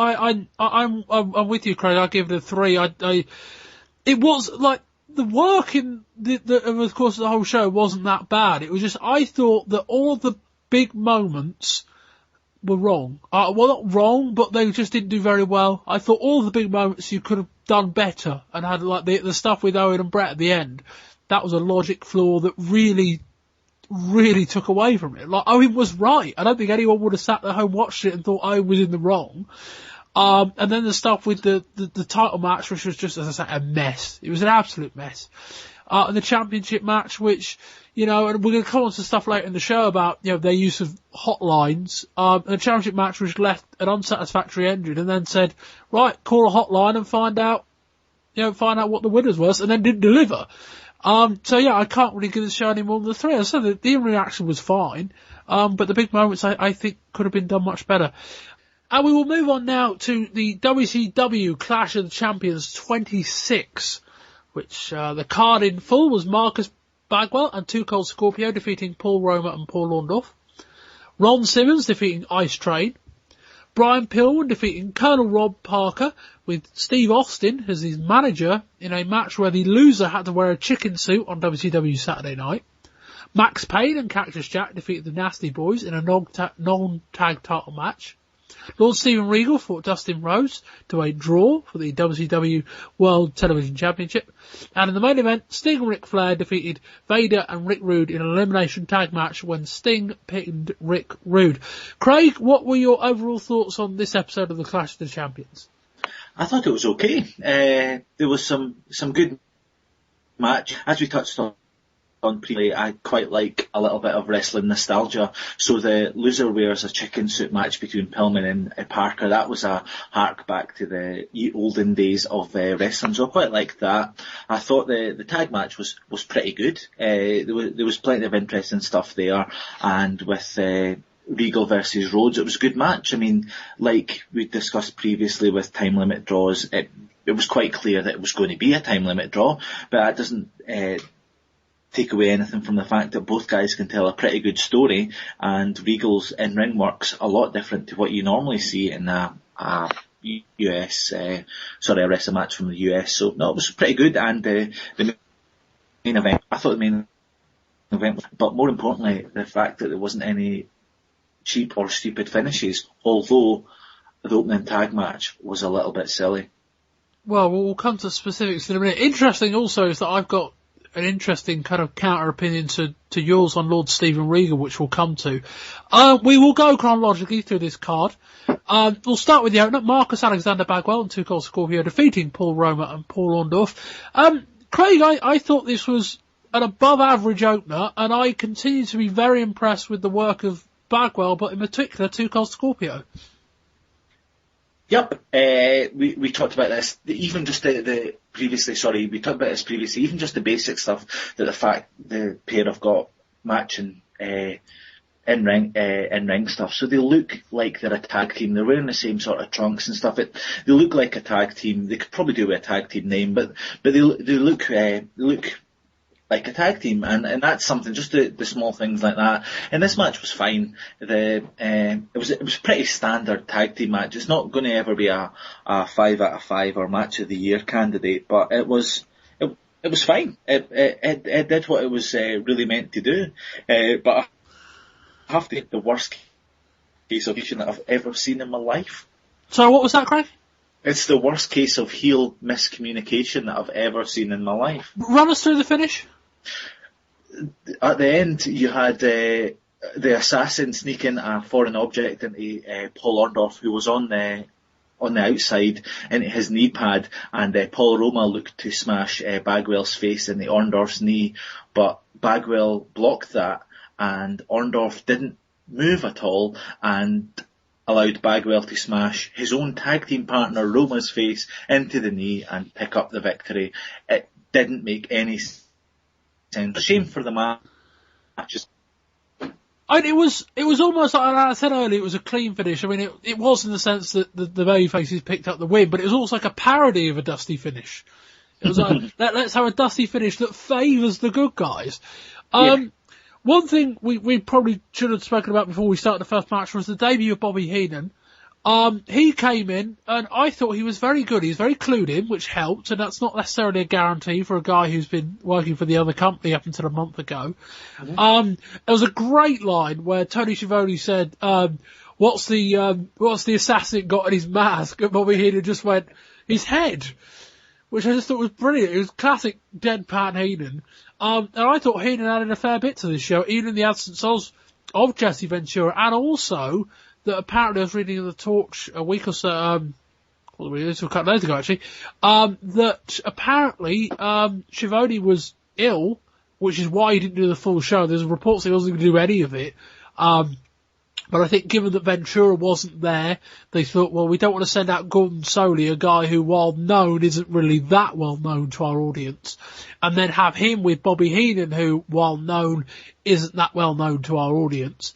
I'm with you, Craig. I give it a 3. It was like the work in of course the whole show wasn't that bad. It was just I thought that all the big moments were wrong. Well, not wrong, but they just didn't do very well. I thought all the big moments you could have done better and had like the stuff with Owen and Bret at the end. That was a logic flaw that really took away from it. Like Owen was right. I don't think anyone would have sat at home watched it and thought Owen was in the wrong. And then the stuff with the title match, which was just, as I say, a mess. It was an absolute mess. And the championship match, which, and we're going to come on to stuff later in the show about, their use of hotlines. And the championship match was left an unsatisfactory ending and then said, right, call a hotline and find out what the winners was, and then didn't deliver. I can't really give the show any more than the 3. As I said, the reaction was fine. But the big moments I think could have been done much better. And we will move on now to the WCW Clash of the Champions 26, which the card in full was Marcus Bagwell and Too Cold Scorpio defeating Paul Roma and Paul Orndorff. Ron Simmons defeating Ice Train. Brian Pillman defeating Colonel Rob Parker with Steve Austin as his manager in a match where the loser had to wear a chicken suit on WCW Saturday Night. Max Payne and Cactus Jack defeated the Nasty Boys in a non-tag title match. Lord Steven Regal fought Dustin Rhodes to a draw for the WCW World Television Championship. And in the main event, Sting and Ric Flair defeated Vader and Rick Rude in an elimination tag match when Sting pinned Rick Rude. Craig, what were your overall thoughts on this episode of the Clash of the Champions?
I thought it was okay. There was some good match. As we touched on previously, I quite like a little bit of wrestling nostalgia. So the loser wears a chicken suit match between Pillman and Parker. That was a hark back to the olden days of wrestling. So I quite liked that. I thought the tag match was pretty good. There was plenty of interesting stuff there. And with Regal versus Rhodes, it was a good match. I mean, like we discussed previously with time limit draws, it was quite clear that it was going to be a time limit draw, but that doesn't take away anything from the fact that both guys can tell a pretty good story, and Regal's in-ring work's a lot different to what you normally see in a wrestling match from the US. So no, it was pretty good, and the main event, I thought the main event, but more importantly, the fact that there wasn't any cheap or stupid finishes, although the opening tag match was a little bit silly.
Well, we'll come to specifics in a minute. Interesting also is that I've got an interesting kind of counter opinion to yours on Lord Steven Regal, which we'll come to. We will go chronologically through this card. We'll start with the opener, Marcus Alexander Bagwell and Too Cold Scorpio defeating Paul Roma and Paul Orndorff. Craig, I thought this was an above average opener, and I continue to be very impressed with the work of Bagwell, but in particular Too Cold Scorpio.
Yep, we talked about this, even just we talked about this previously, even just the basic stuff, that the fact the pair have got matching in-ring stuff, so they look like they're a tag team. They're wearing the same sort of trunks and stuff. They look like a tag team. They could probably do with a tag team name, but they look like a tag team, and that's something, just the small things like that. And this match was fine. It was a pretty standard tag team match. It's not going to ever be a 5 out of 5 or match of the year candidate, but it was It was fine. It did what it was really meant to do. But I have to the worst case of that I've ever seen in my life.
So what was that, Craig?
It's the worst case of heel miscommunication that I've ever seen in my life.
Run us through the finish.
At the end, you had the assassin sneaking a foreign object into Paul Orndorff, who was on the outside, into his knee pad, and Paul Roma looked to smash Bagwell's face in the Orndorff's knee, but Bagwell blocked that, and Orndorff didn't move at all, and allowed Bagwell to smash his own tag team partner Roma's face into the knee and pick up the victory. It didn't make any sense. A shame for the match.
It was almost like I said earlier. It was a clean finish. I mean, it was in the sense that the babyfaces picked up the win, but it was also like a parody of a Dusty finish. It was like let's have a Dusty finish that favours the good guys. One thing we probably should have spoken about before we started the first match was the debut of Bobby Heenan. He came in, and I thought he was very good. He was very clued in, which helped, and that's not necessarily a guarantee for a guy who's been working for the other company up until a month ago. There was a great line where Tony Schiavone said, what's the assassin got in his mask? And Bobby Heenan just went, his head. Which I just thought was brilliant. It was classic deadpan Heenan. And I thought Heenan added a fair bit to this show, even in the absence of Jesse Ventura, and also that apparently I was reading in the Torch a week or so, a couple of days ago actually, that apparently Schiavone was ill, which is why he didn't do the full show. There's reports that he wasn't going to do any of it. But I think given that Ventura wasn't there, they thought, well, we don't want to send out Gordon Soley, a guy who, while known, isn't really that well known to our audience, and then have him with Bobby Heenan, who, while known, isn't that well known to our audience.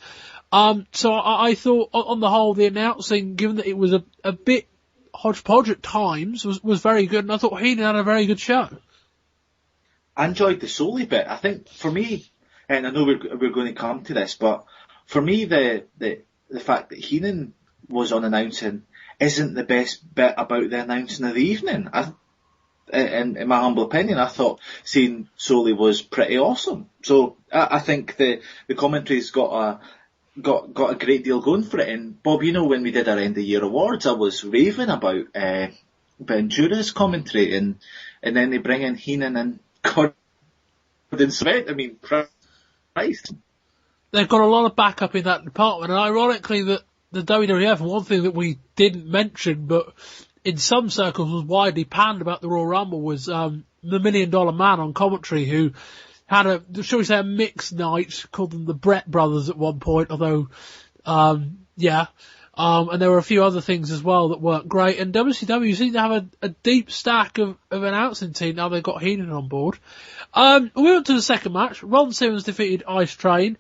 So I thought, on the whole, the announcing, given that it was a bit hodgepodge at times, was very good, and I thought Heenan had a very good show.
I enjoyed the Soley bit. I think, for me, and I know we're going to come to this, but for me, the fact that Heenan was on announcing isn't the best bit about the announcing of the evening. In my humble opinion, I thought seeing Soley was pretty awesome. So I think the commentary's got a great deal going for it. And Bob, when we did our end of year awards, I was raving about Ventura's commentary, and then they bring in Heenan and Gordon Sweat. I mean, Christ.
They've got a lot of backup in that department, and ironically that the WWF, one thing that we didn't mention, but in some circles was widely panned about the Royal Rumble, was the $1 Million Man on commentary, who had shall we say, a mixed night, called them the Bret Brothers at one point, although, and there were a few other things as well that weren't great, and WCW seemed to have a deep stack of announcing team now they've got Heenan on board. We went to the second match. Ron Simmons defeated Ice Train.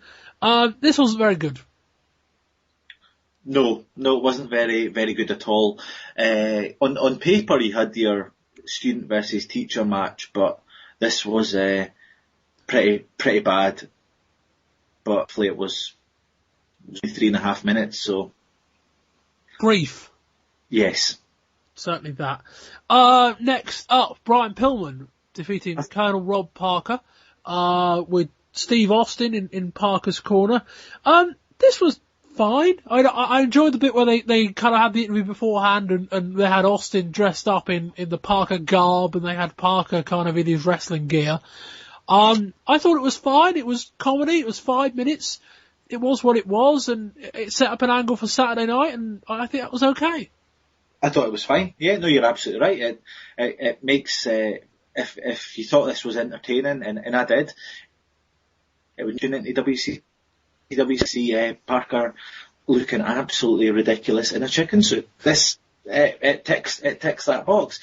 This wasn't very good. No, it wasn't very, very good at all. On paper, you had your student versus teacher match, but this was pretty bad. But hopefully it was 3.5 minutes, so. Brief.
Yes.
Certainly that. Next up, Brian Pillman defeating Colonel Rob Parker, with Steve Austin in Parker's corner. This was fine. I enjoyed the bit where they kind of had the interview beforehand, and they had Austin dressed up in the Parker garb, and they had Parker kind of in his wrestling gear. I thought it was fine. It was comedy. It was 5 minutes. It was what it was, and it set up an angle for Saturday night, and I think that was okay.
I thought it was fine. Yeah, no, you're absolutely right. It makes, if you thought this was entertaining, and I did, it would tune into WCW, Parker looking absolutely ridiculous in a chicken suit. This, it ticks that box.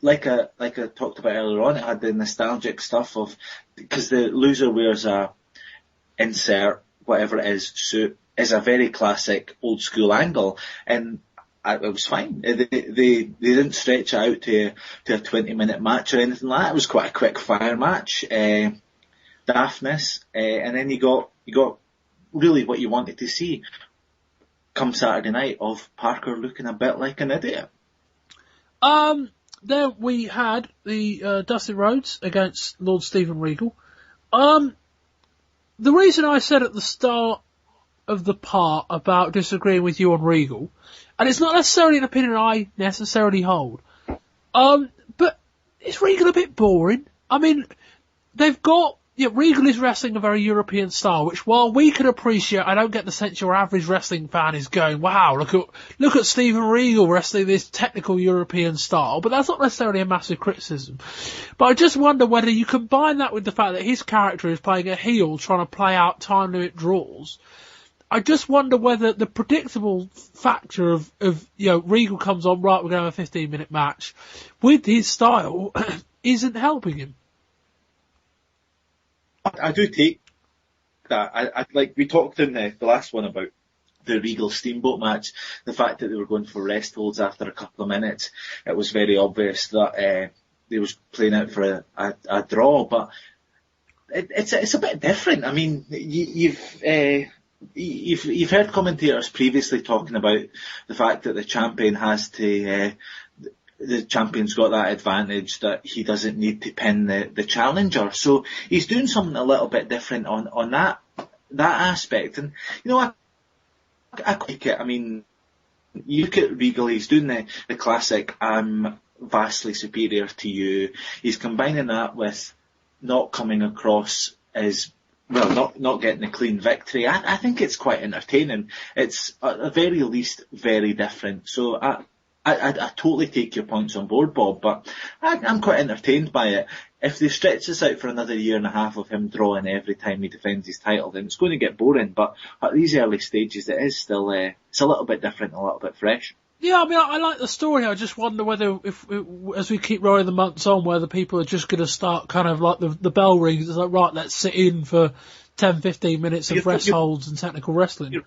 Like I talked about earlier on, it had the nostalgic stuff of, because the loser wears a insert, whatever it is, suit, is a very classic old school angle, and it was fine. They didn't stretch it out to a 20-minute match or anything like that. It was quite a quick fire match. Daftness, and then you got really what you wanted to see come Saturday night, of Parker looking a bit like an idiot.
then we had the Dustin Rhodes against Lord Steven Regal. The reason I said at the start of the part about disagreeing with you on Regal, and it's not necessarily an opinion I necessarily hold, but is Regal a bit boring? I mean, they've got, Regal is wrestling a very European style, which while we can appreciate, I don't get the sense your average wrestling fan is going, wow, look at Steven Regal wrestling this technical European style, but that's not necessarily a massive criticism. But I just wonder whether you combine that with the fact that his character is playing a heel trying to play out time limit draws. I just wonder whether the predictable factor of Regal comes on, right, we're going to have a 15-minute match, with his style, isn't helping him.
I do take that. I like we talked in the last one about the Regal Steamboat match, the fact that they were going for rest holds after a couple of minutes. It was very obvious that they was playing out for a draw, but it's a bit different. I mean, you've heard commentators previously talking about the fact that the champion has to. The champion's got that advantage that he doesn't need to pin the challenger. So he's doing something a little bit different on that aspect. And, I like it. I mean, you look at Regal, he's doing the classic, I'm vastly superior to you. He's combining that with not coming across as, well, not getting a clean victory. I think it's quite entertaining. It's at the very least very different. So I totally take your points on board, Bob, but I'm quite entertained by it. If they stretch this out for another year and a half of him drawing every time he defends his title, then it's going to get boring. But at these early stages, it is still it's a little bit different, a little bit fresh.
Yeah, I mean, I like the story. I just wonder whether, as we keep rolling the months on, whether people are just going to start kind of like the bell rings. It's like, right, let's sit in for 10, 15 minutes of rest holds and technical wrestling.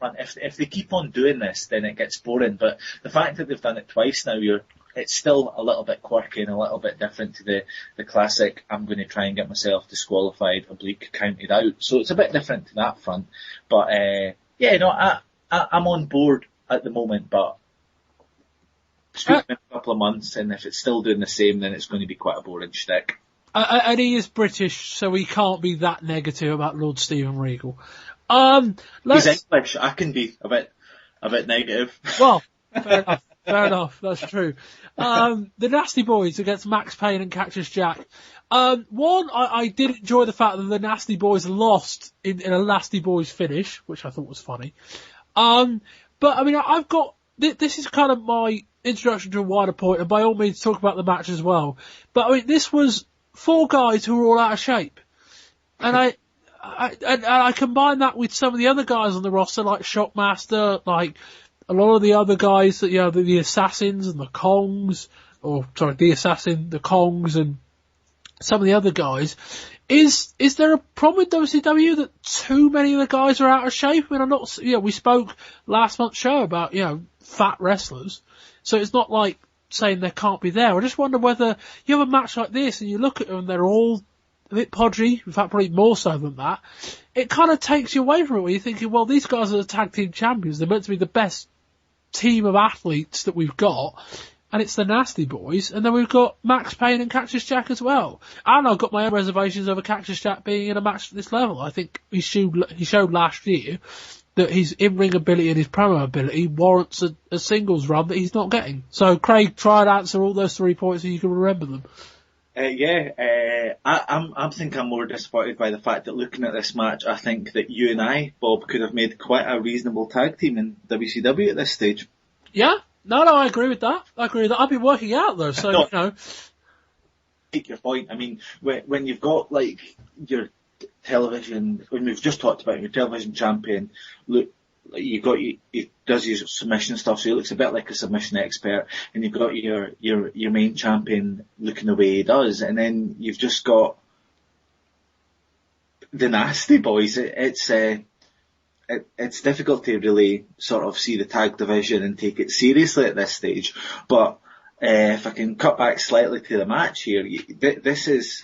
If they keep on doing this, then it gets boring. But the fact that they've done it twice now, it's still a little bit quirky and a little bit different to the classic, I'm going to try and get myself disqualified, oblique, counted out. So it's a bit different to that front. But, I'm on board at the moment, but in a couple of months, and if it's still doing the same, then it's going to be quite a boring shtick.
And he is British, so he can't be that negative about Lord Steven Regal.
He's English. I can be a bit negative.
Well, fair enough. That's true. The Nasty Boys against Max Payne and Cactus Jack. I did enjoy the fact that the Nasty Boys lost in a Nasty Boys finish, which I thought was funny. But I mean, I've got this is kind of my introduction to a wider point, and by all means, talk about the match as well. But I mean, this was 4 guys who were all out of shape. And I combine that with some of the other guys on the roster, like Shockmaster, like a lot of the other guys that, the Assassins and the Kongs, the Kongs and some of the other guys. Is there a problem with WCW that too many of the guys are out of shape? I mean, we spoke last month's show about, fat wrestlers. So it's not like saying they can't be there. I just wonder whether you have a match like this and you look at them and they're all a bit podgy, in fact probably more so than that, it kind of takes you away from it where you're thinking, well, these guys are the tag team champions, they're meant to be the best team of athletes that we've got, and it's the Nasty Boys, and then we've got Max Payne and Cactus Jack as well. And I've got my own reservations over Cactus Jack being in a match at this level. I think he showed last year that his in-ring ability and his promo ability warrants a singles run that he's not getting. So, Craig, try and answer all those 3 points so you can remember them.
I think I'm more disappointed by the fact that looking at this match, I think that you and I, Bob, could have made quite a reasonable tag team in WCW at this stage.
Yeah? No, I agree with that. I've been working out though, so,
Take your point. I mean, when you've got, like, your television, when we've just talked about your television champion, look, he does his submission stuff, so he looks a bit like a submission expert, and you've got your main champion looking the way he does, and then you've just got the Nasty Boys. It's difficult to really sort of see the tag division and take it seriously at this stage, but if I can cut back slightly to the match here, this is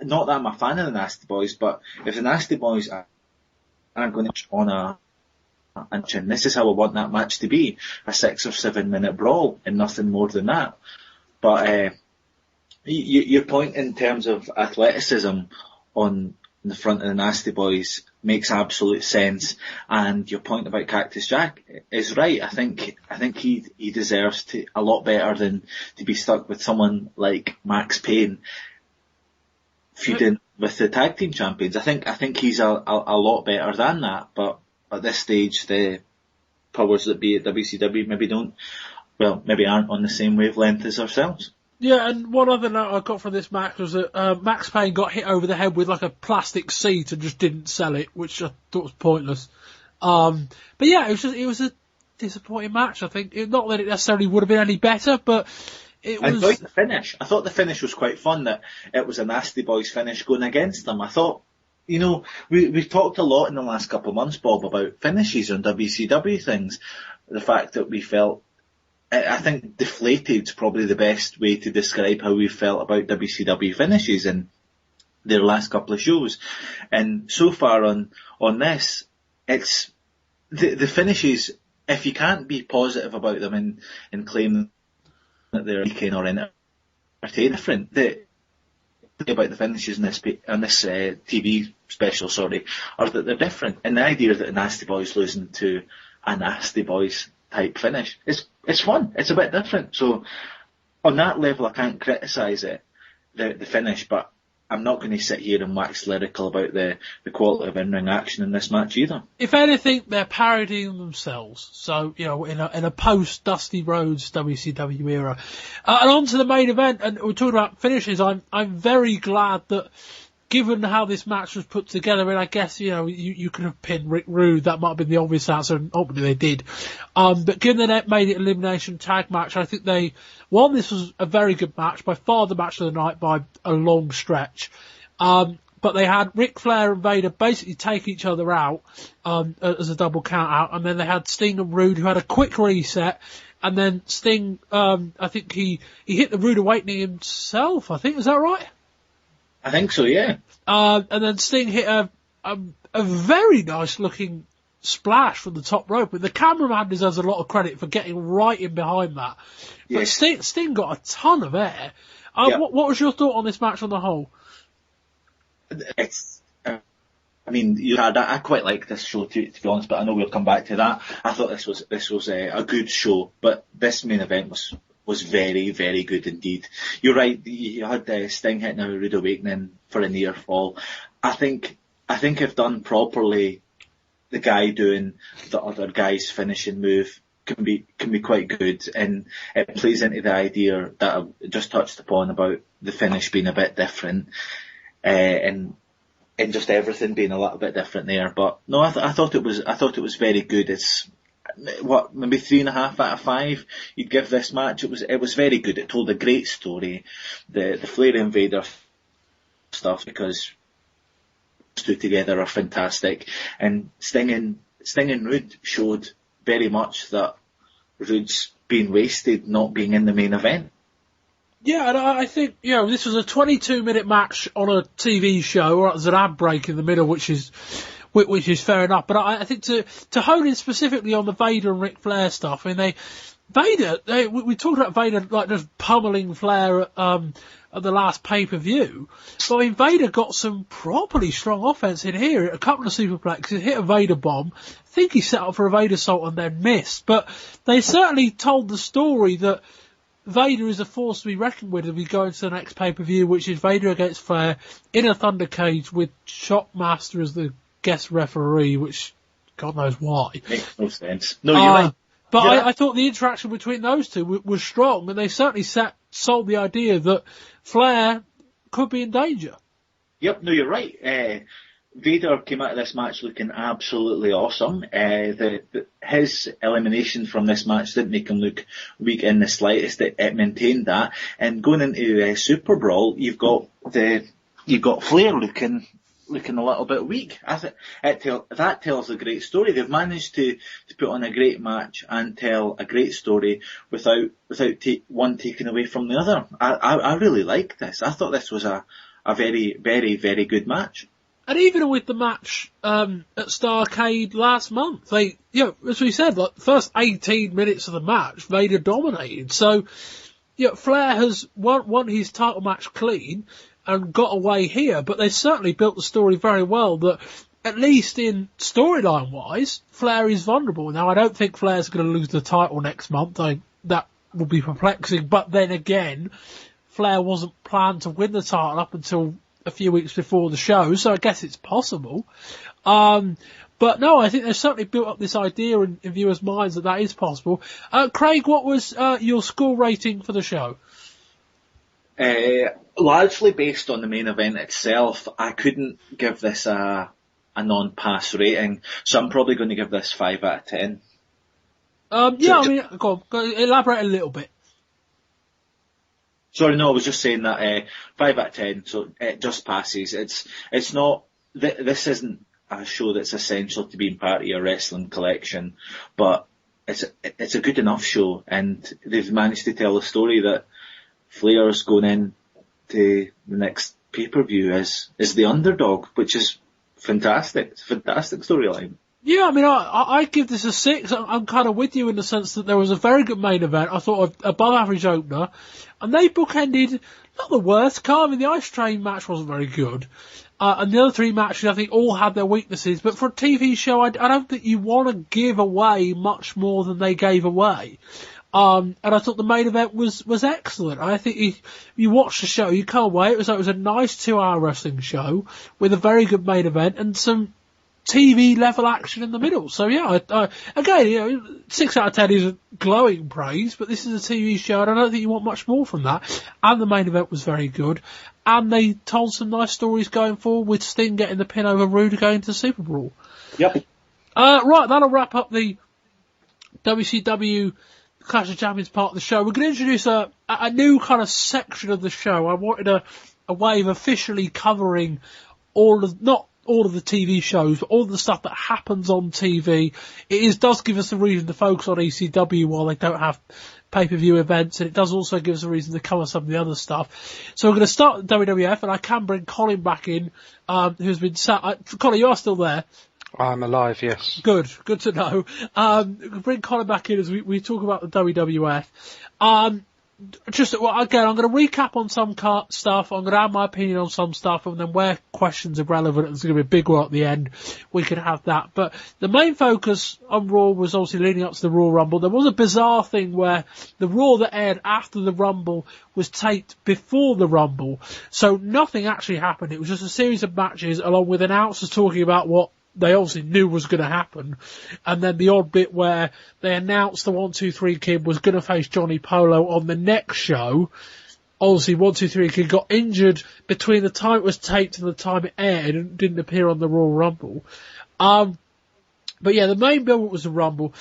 not that I'm a fan of the Nasty Boys, but if the Nasty Boys are going to on a and this is how I want that match to be, a 6 or 7 minute brawl and nothing more than that. But your point in terms of athleticism on the front of the Nasty Boys makes absolute sense, and your point about Cactus Jack is right. I think he deserves a lot better than to be stuck with someone like Max Payne feuding with the tag team champions. I think he's a lot better than that, but at this stage the powers that be at WCW maybe aren't on the same wavelength as ourselves.
Yeah, and one other note I got from this match was that Max Payne got hit over the head with like a plastic seat and just didn't sell it, which I thought was pointless. But yeah, it was a disappointing match. I think not that it necessarily would have been any better, but it was.
I liked the finish. I thought the finish was quite fun. That it was a Nasty Boys finish going against them. I thought, we've talked a lot in the last couple of months, Bob, about finishes on WCW things. The fact that we felt. I think deflated's probably the best way to describe how we felt about WCW finishes in their last couple of shows. And so far on this, it's the finishes, if you can't be positive about them and claim that they're weekend or entertaining, different. The about the finishes in this TV special, are that they're different. And the idea that the Nasty Boys losing to a Nasty Boys type finish, it's fun. It's a bit different. So on that level, I can't criticise the finish, but I'm not going to sit here and wax lyrical about the quality of in-ring action in this match either.
If anything, they're parodying themselves. So, in a post-Dusty Rhodes WCW era. And on to the main event, and we're talking about finishes. I'm very glad that, given how this match was put together, and I guess, you could have pinned Rick Rude, that might have been the obvious answer, and ultimately they did. But given that they made it elimination tag match, I think this was a very good match, by far the match of the night by a long stretch. But they had Ric Flair and Vader basically take each other out, as a double count out, and then they had Sting and Rude, who had a quick reset, and then Sting, I think he hit the Rude Awakening himself, is that right?
I think so, yeah.
And then Sting hit a very nice looking splash from the top rope, but the cameraman deserves a lot of credit for getting right in behind that. Yes. But Sting got a ton of air.
Yeah.
What was your thought on this match on the whole?
I quite like this show to be honest, but I know we'll come back to that. I thought this was a good show, but this main event was very, very good indeed. You're right, you had Sting hitting a Rude Awakening for a near fall. I think if done properly, the guy doing the other guy's finishing move can be quite good, and it plays into the idea that I just touched upon about the finish being a bit different, and just everything being a little bit different there. But no, I thought it was very good. It's maybe 3.5 out of 5 you'd give this match. It was very good. It told a great story. The Flair and Vader stuff, because those two together are fantastic, and Sting and Rude showed very much that Rude's being wasted not being in the main event.
Yeah, and I think, this was a 22-minute match on a TV show, or there's an ad break in the middle, which is fair enough. But I think to hone in specifically on the Vader and Ric Flair stuff, we talked about Vader like just pummeling Flair at the last pay-per-view. But Vader got some properly strong offense in here, a couple of superplexes, hit a Vader bomb. I think he set up for a Vader assault and then missed. But they certainly told the story that Vader is a force to be reckoned with as we go into the next pay-per-view, which is Vader against Flair in a Thunder Cage with Shockmaster as the guest referee, which God knows why.
Makes no sense. No, you're right.
But yeah. I thought the interaction between those two was strong, and they certainly sold the idea that Flair could be in danger.
Yep, no, you're right. Vader came out of this match looking absolutely awesome. His elimination from this match didn't make him look weak in the slightest. It maintained that. And going into Super Brawl, you've got Flair looking a little bit weak. That tells a great story. They've managed to put on a great match and tell a great story without one taking away from the other. I really like this. I thought this was a very, very, very good match.
And even with the match at Starrcade last month, as we said, the first 18 minutes of the match, Vader dominated. So Flair has won his title match clean and got away here, but they certainly built the story very well that, at least in storyline wise, Flair is vulnerable. Now, I don't think Flair's going to lose the title next month. That would be perplexing, but then again, Flair wasn't planned to win the title up until a few weeks before the show, so I guess it's possible. But no, I think they've certainly built up this idea in viewers' minds that is possible. Craig, what was your score rating for the show?
Largely based on the main event itself, I couldn't give this a non-pass rating, so I'm probably going to give this 5 out of 10.
Go on, elaborate a little bit.
Sorry, no, I was just saying that 5 out of 10, so it just passes. It's not. This isn't a show that's essential to being part of your wrestling collection, but it's a good enough show, and they've managed to tell a story that Flair's going in to the next pay-per-view as the underdog, which is fantastic. It's a fantastic storyline. Yeah,
I mean, I give this a 6. I'm kind of with you in the sense that there was a very good main event. I thought above average opener, and they bookended not the worst. I mean, the Ice Train match wasn't very good, and the other 3 matches I think all had their weaknesses. But for a TV show, I don't think you want to give away much more than they gave away. And I thought the main event was excellent. I think if you watch the show, you can't wait. It was a nice 2-hour wrestling show with a very good main event and some TV level action in the middle. So yeah, again, 6 out of 10 is a glowing praise, but this is a TV show and I don't think you want much more from that. And the main event was very good. And they told some nice stories going forward with Sting getting the pin over Rude going to Super Brawl.
Yep.
Right, that'll wrap up the WCW Clash of Champions part of the show. We're going to introduce a new kind of section of the show. I wanted a way of officially covering not all of the TV shows, but all of the stuff that happens on TV. Does give us a reason to focus on ECW while they don't have pay-per-view events, and it does also give us a reason to cover some of the other stuff. So we're going to start with WWF, and I can bring Colin back in, who's been sat. Colin, you are still there.
I'm alive, yes.
Good to know. Bring Colin back in as we talk about the WWF. Again, I'm going to recap on some stuff, I'm going to add my opinion on some stuff, and then where questions are relevant, and it's going to be a big one at the end, we can have that. But the main focus on Raw was obviously leading up to the Raw Rumble. There was a bizarre thing where the Raw that aired after the Rumble was taped before the Rumble, so nothing actually happened. It was just a series of matches along with announcers talking about what they obviously knew was going to happen. And then the odd bit where they announced the 1-2-3 Kid was going to face Johnny Polo on the next show. Obviously, 1-2-3 Kid got injured between the time it was taped and the time it aired and didn't appear on the Royal Rumble. But yeah, the main build was the Rumble.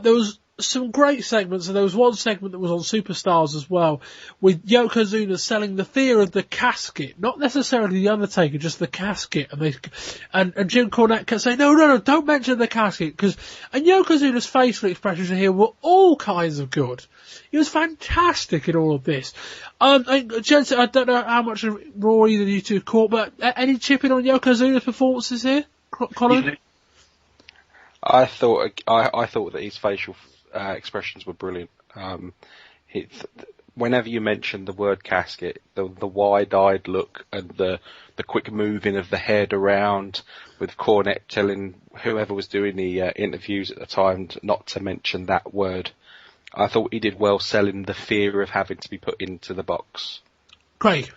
There was some great segments, and there was one segment that was on Superstars as well, with Yokozuna selling the fear of the casket, not necessarily the Undertaker, just the casket, and Jim Cornette kept saying, no, don't mention the casket, and Yokozuna's facial expressions here were all kinds of good. He was fantastic in all of this. Jensen, I don't know how much of Raw either of you two caught, but any chipping on Yokozuna's performances here, Colin?
I thought that his facial expressions were brilliant. Whenever you mention the word casket, the wide-eyed look and the quick moving of the head around, with Cornette telling whoever was doing the interviews at the time not to mention that word. I thought he did well selling the fear of having to be put into the box.
Craig?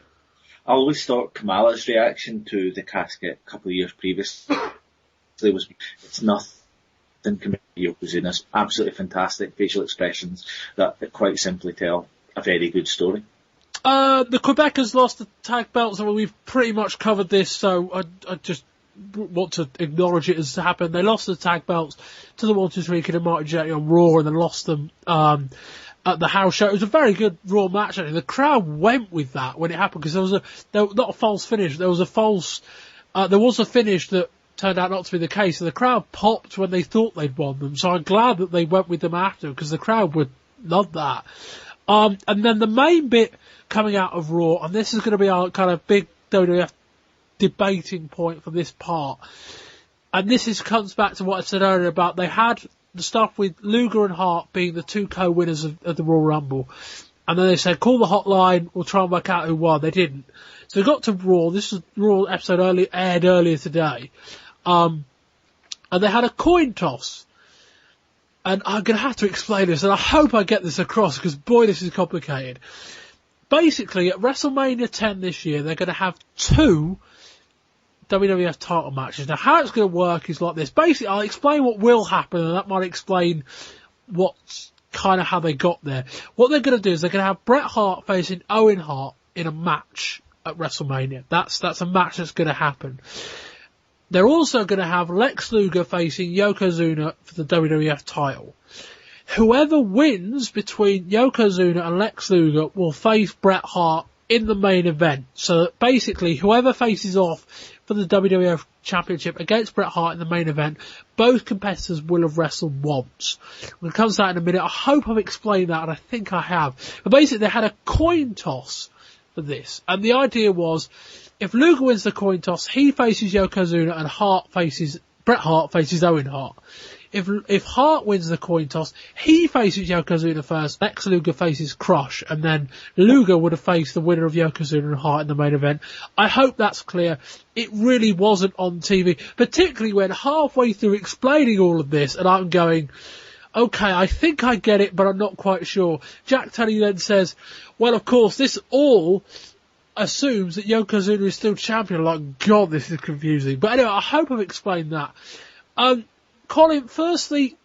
I always thought Kamala's reaction to the casket a couple of years previously it's nothing. Yokozuna's absolutely fantastic facial expressions that quite simply tell a very good story.
The Quebecers lost the tag belts, and we've pretty much covered this, so I just want to acknowledge it as happened. They lost the tag belts to the 1-2-3 Kid and Marty Jannetty on Raw, and then lost them at the house show. It was a very good Raw match, actually. The crowd went with that when it happened, because there was not a false finish, there was a finish that turned out not to be the case, and the crowd popped when they thought they'd won them, so I'm glad that they went with them after, because the crowd would love that. And then the main bit coming out of Raw, and this is going to be our kind of big WWF debating point for this part, and this comes back to what I said earlier about they had the stuff with Luger and Hart being the two co-winners of the Royal Rumble, And then they said, call the hotline, we'll try and work out who won. They didn't. So they got to Raw. This was Raw episode aired earlier today. And they had a coin toss. And I'm going to have to explain this, and I hope I get this across, because boy, this is complicated. Basically, at WrestleMania 10 this year, they're going to have 2 WWF title matches. Now, how it's going to work is like this. Basically, I'll explain what will happen, and that might explain what's kind of how they got there. What they're going to do is they're going to have Bret Hart facing Owen Hart in a match at WrestleMania. That's a match that's going to happen. They're also going to have Lex Luger facing Yokozuna for the WWF title. Whoever wins between Yokozuna and Lex Luger will face Bret Hart in the main event. So that basically, whoever faces off for the WWF Championship against Bret Hart in the main event, both competitors will have wrestled once. When it comes to that in a minute, I hope I've explained that, and I think I have. But basically, they had a coin toss for this, and the idea was, if Luger wins the coin toss, he faces Yokozuna and Bret Hart faces Owen Hart. If Hart wins the coin toss, he faces Yokozuna first, Lex Luger faces Crush, and then Luger would have faced the winner of Yokozuna and Hart in the main event. I hope that's clear. It really wasn't on TV, particularly when halfway through explaining all of this, and I'm going, okay, I think I get it, but I'm not quite sure. Jack Tunney then says, well, of course, this all assumes that Yokozuna is still champion. Like, God, this is confusing. But anyway, I hope I've explained that. Colin, firstly,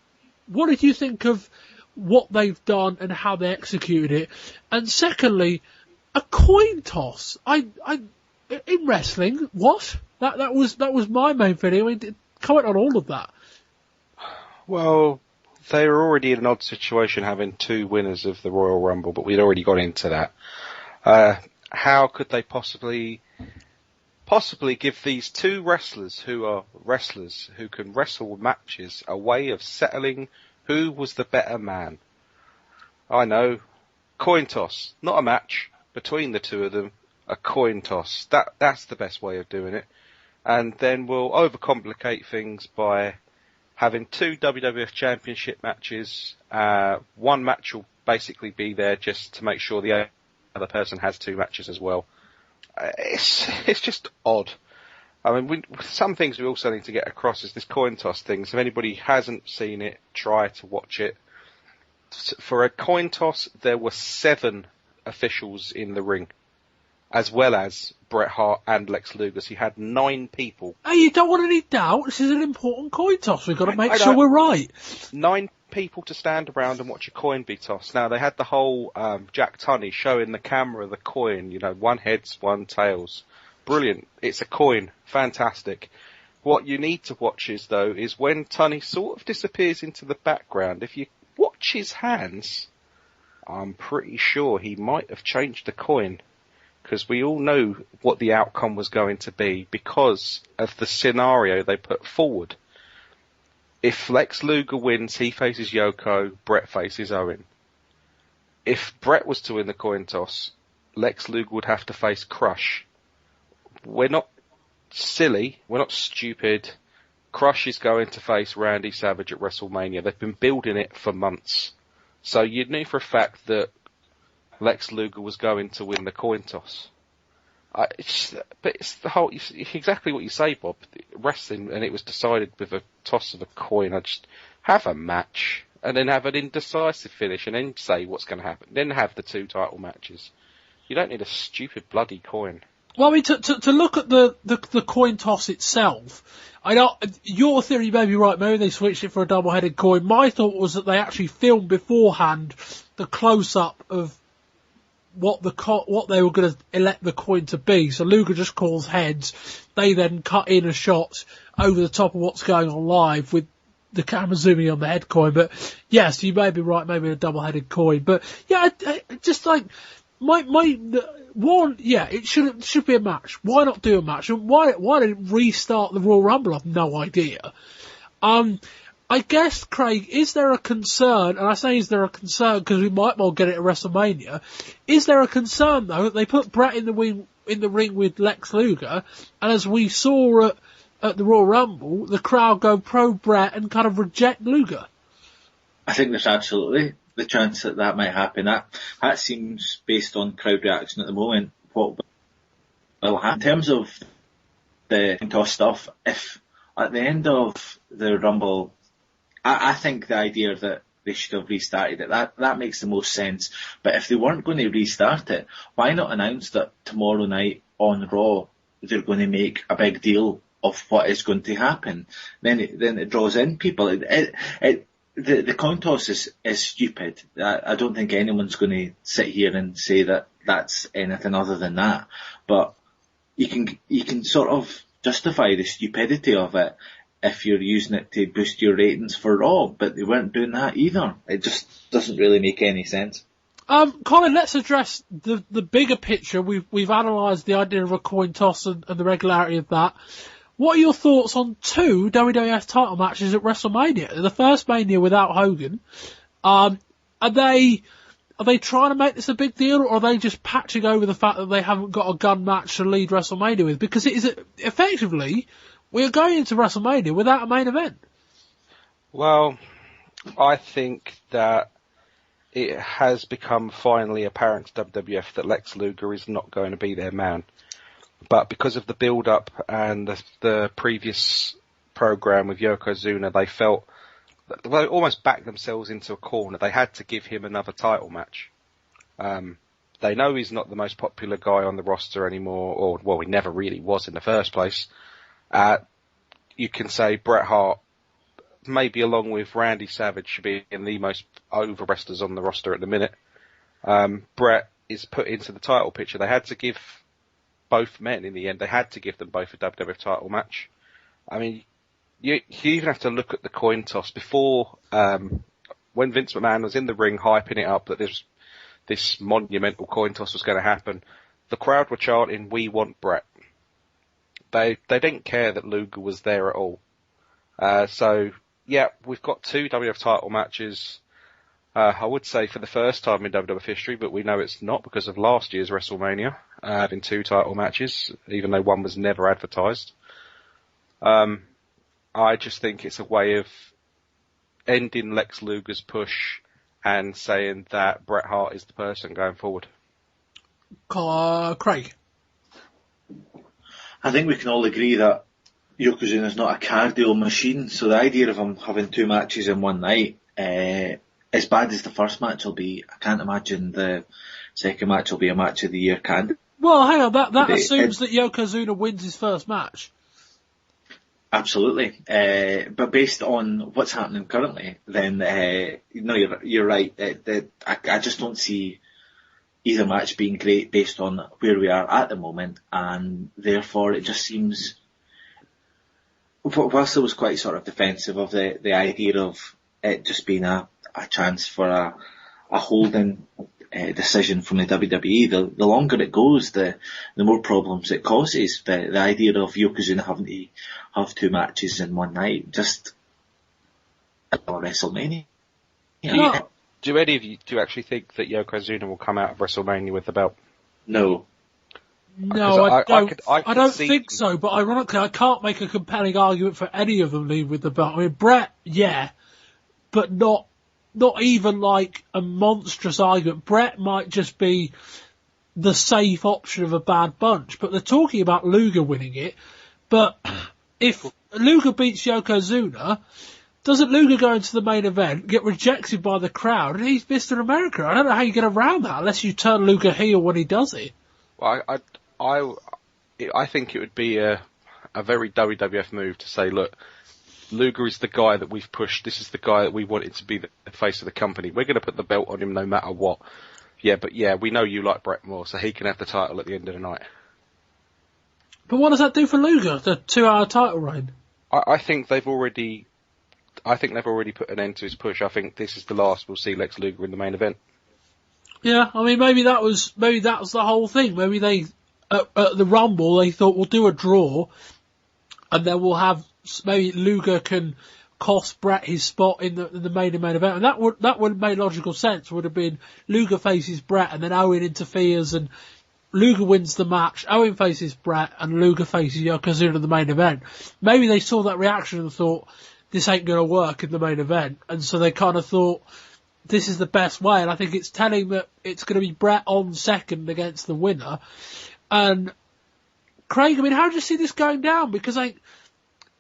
what did you think of what they've done and how they executed it? And secondly, a coin toss. In wrestling, what? That was my main feeling. I mean, comment on all of that.
Well, they were already in an odd situation having 2 winners of the Royal Rumble, but we'd already got into that. How could they possibly give these 2 wrestlers who can wrestle matches a way of settling who was the better man? I know. Coin toss. Not a match. Between the 2 of them, a coin toss. That's the best way of doing it. And then we'll overcomplicate things by having 2 WWF Championship matches. One match will basically be there just to make sure the other person has 2 matches as well. It's just odd. I mean, some things we also need to get across is this coin toss thing. So if anybody hasn't seen it, try to watch it. For a coin toss, there were 7 officials in the ring, as well as Bret Hart and Lex Luger. So you had 9 people.
Hey, you don't want any doubt. This is an important coin toss. We've got to make sure we're right.
9 people to stand around and watch a coin be tossed. Now, they had the whole Jack Tunney showing the camera the coin, 1 heads, 1 tails. Brilliant. It's a coin. Fantastic. What you need to watch is when Tunney sort of disappears into the background, if you watch his hands, I'm pretty sure he might have changed the coin, because we all know what the outcome was going to be because of the scenario they put forward. If Lex Luger wins, he faces Yoko, Bret faces Owen. If Bret was to win the coin toss, Lex Luger would have to face Crush. We're not silly, we're not stupid. Crush is going to face Randy Savage at WrestleMania. They've been building it for months. So you knew for a fact that Lex Luger was going to win the coin toss. But it's the whole, exactly what you say, Bob. Wrestling, and it was decided with a toss of a coin. I just have a match, and then have an indecisive finish, and then say what's going to happen. Then have the 2 title matches. You don't need a stupid bloody coin.
Well, I mean, to look at the coin toss itself, I know your theory may be right. Maybe they switched it for a double-headed coin. My thought was that they actually filmed beforehand the close-up of what they were going to elect the coin to be. So Luger just calls heads. They then cut in a shot over the top of what's going on live with the camera zooming on the head coin. But yes, you may be right. Maybe a double-headed coin. But yeah, just like it should be a match. Why not do a match? And why didn't restart the Royal Rumble? I've no idea. I guess, Craig, is there a concern, and I say is there a concern because we might well get it at WrestleMania, is there a concern, though, that they put Bret in the ring with Lex Luger, and as we saw at the Royal Rumble, the crowd go pro-Bret and kind of reject Luger?
I think there's absolutely the chance that might happen. That seems, based on crowd reaction at the moment, what will happen. In terms of the toss stuff, if at the end of the Rumble, I think the idea that they should have restarted it, that makes the most sense. But if they weren't going to restart it, why not announce that tomorrow night on Raw they're going to make a big deal of what is going to happen? Then it draws in people. The coin toss is stupid. I don't think anyone's going to sit here and say that that's anything other than that. But you can sort of justify the stupidity of it if you're using it to boost your ratings for Raw, but they weren't doing that either. It just doesn't really make any sense.
Colin, let's address the bigger picture. We've analysed the idea of a coin toss and the regularity of that. What are your thoughts on 2 WWF title matches at WrestleMania? The first Mania without Hogan. Are they trying to make this a big deal, or are they just patching over the fact that they haven't got a gun match to lead WrestleMania with? Because it is effectively, we're going into WrestleMania without a main event.
Well, I think that it has become finally apparent to WWF that Lex Luger is not going to be their man. But because of the build-up and the previous program with Yokozuna, they felt that they almost backed themselves into a corner. They had to give him another title match. They know he's not the most popular guy on the roster anymore, or, well, he never really was in the first place. You can say Bret Hart, maybe along with Randy Savage, should be in the most over wrestlers on the roster at the minute. Bret is put into the title picture. They had to give both men in the end. They had to give them both a WWF title match. I mean, you even have to look at the coin toss before, when Vince McMahon was in the ring hyping it up that this monumental coin toss was going to happen. The crowd were chanting, "We want Bret." They didn't care that Luger was there at all. So yeah, we've got 2 WWF title matches. I would say for the first time in WWF history, but we know it's not because of last year's WrestleMania, having 2 title matches, even though one was never advertised. I just think it's a way of ending Lex Luger's push and saying that Bret Hart is the person going forward.
Craig?
I think we can all agree that Yokozuna is not a cardio machine, so the idea of him having 2 matches in one night, as bad as the first match will be, I can't imagine the second match will be a match of the year candidate.
Well, hang on, that assumes that Yokozuna wins his first match.
Absolutely, but based on what's happening currently, then no, you're right. I just don't see either match being great based on where we are at the moment, and therefore it just seems. Whilst I was quite sort of defensive of the idea of it just being a chance for a holding decision from the WWE, the longer it goes, the more problems it causes. The idea of Yokozuna having to have 2 matches in one night, just WrestleMania.
No.
Do any of you actually think that Yokozuna will come out of WrestleMania with the belt?
No.
No, I don't
see
think so, but ironically I can't make a compelling argument for any of them leaving with the belt. I mean, Bret, yeah, but not even like a monstrous argument. Bret might just be the safe option of a bad bunch, but they're talking about Luger winning it. But if Luger beats Yokozuna, doesn't Luger go into the main event, get rejected by the crowd, and he's Mr. America? I don't know how you get around that unless you turn Luger heel when he does it.
Well, I think it would be a very WWF move to say, look, Luger is the guy that we've pushed. This is the guy that we wanted to be the face of the company. We're going to put the belt on him no matter what. Yeah, but yeah, we know you like Bret more, so he can have the title at the end of the night.
But what does that do for Luger, the 2-hour title reign?
I think they've already put an end to his push. I think this is the last we'll see Lex Luger in the main event.
Yeah, I mean, maybe that was the whole thing. Maybe they, at the Rumble, they thought we'll do a draw, and then we'll have, maybe Luger can cost Bret his spot in the main event. And that would have made logical sense. Would have been Luger faces Bret, and then Owen interferes, and Luger wins the match, Owen faces Bret, and Luger faces Yokozuna in the main event. Maybe they saw that reaction and thought, this ain't going to work in the main event. And so they kind of thought, this is the best way, and I think it's telling that it's going to be Bret on second against the winner. And Craig, I mean, how do you see this going down? Because I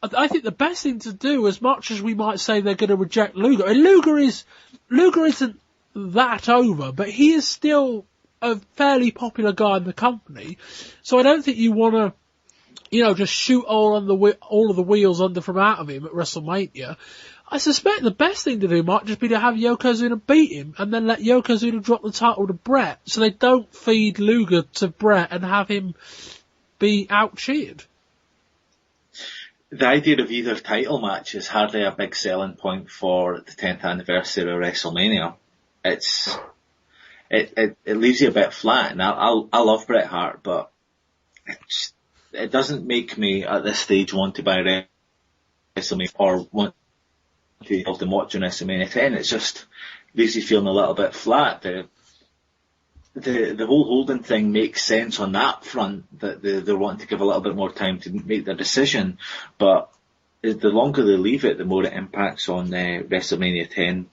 think the best thing to do, as much as we might say they're going to reject Luger, and Luger isn't that over, but he is still a fairly popular guy in the company. So I don't think you want to, just shoot all of the wheels under from out of him at WrestleMania. I suspect the best thing to do might just be to have Yokozuna beat him and then let Yokozuna drop the title to Bret, so they don't feed Luger to Bret and have him be out-cheered.
The idea of either title match is hardly a big selling point for the 10th anniversary of WrestleMania. It leaves you a bit flat, and I love Bret Hart, but it doesn't make me at this stage want to buy WrestleMania or want to help them watching WrestleMania 10. It just leaves you feeling a little bit flat. The whole holding thing makes sense on that front, that they're wanting to give a little bit more time to make their decision, but the longer they leave it, the more it impacts on WrestleMania 10.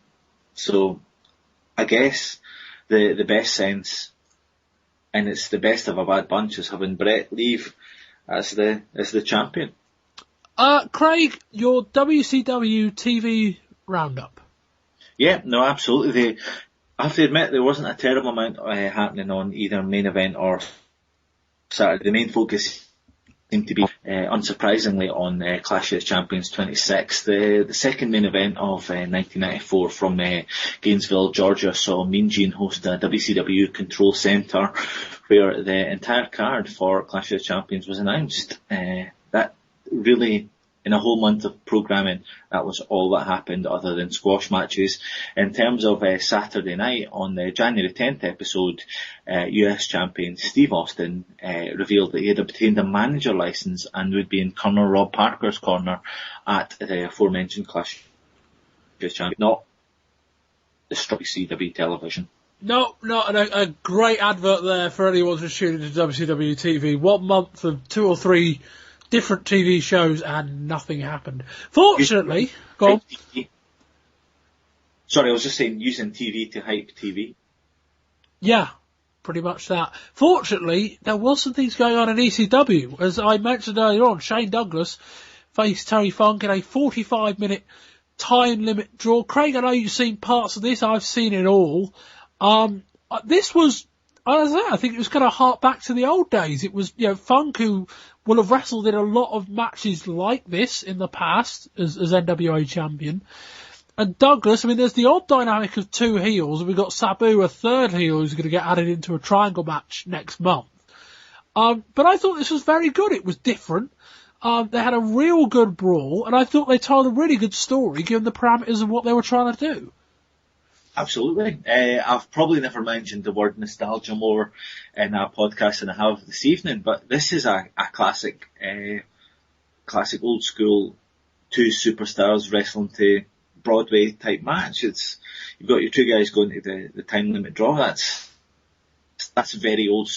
So I guess the best sense, and it's the best of a bad bunch, is having Bret leave as the champion.
Craig, your WCW TV roundup.
Yeah, no, absolutely. I have to admit, there wasn't a terrible amount happening on either main event or Saturday. The main focus seemed to be, unsurprisingly, on Clash of Champions 26. The second main event of 1994 from Gainesville, Georgia, saw Mean Gene host a WCW Control Center, where the entire card for Clash of Champions was announced. That really, in a whole month of programming, that was all that happened other than squash matches. In terms of Saturday night, on the January 10th episode, US champion Steve Austin revealed that he had obtained a manager license and would be in Colonel Rob Parker's corner at the aforementioned Clash of Champions, not the strike CW television.
No, and a great advert there for anyone who's tuning into WCW TV. 1 month of 2 or 3 different TV shows and nothing happened. Fortunately, go on.
Sorry, I was just saying, using TV to hype TV.
Yeah, pretty much that. Fortunately, there was some things going on in ECW. As I mentioned earlier on, Shane Douglas faced Terry Funk in a 45-minute time limit draw. Craig, I know you've seen parts of this. I've seen it all. This was, I think it was kind of hark back to the old days. It was, Funk, who will have wrestled in a lot of matches like this in the past as NWA champion. And Douglas, I mean, there's the odd dynamic of 2 heels, and we've got Sabu, a 3rd heel, who's going to get added into a triangle match next month. But I thought this was very good. It was different. They had a real good brawl, and I thought they told a really good story given the parameters of what they were trying to do.
Absolutely. I've probably never mentioned the word nostalgia more in our podcast than I have this evening, but this is a classic old school 2 superstars wrestling to Broadway type match. You've got your 2 guys going to the time limit draw. That's very old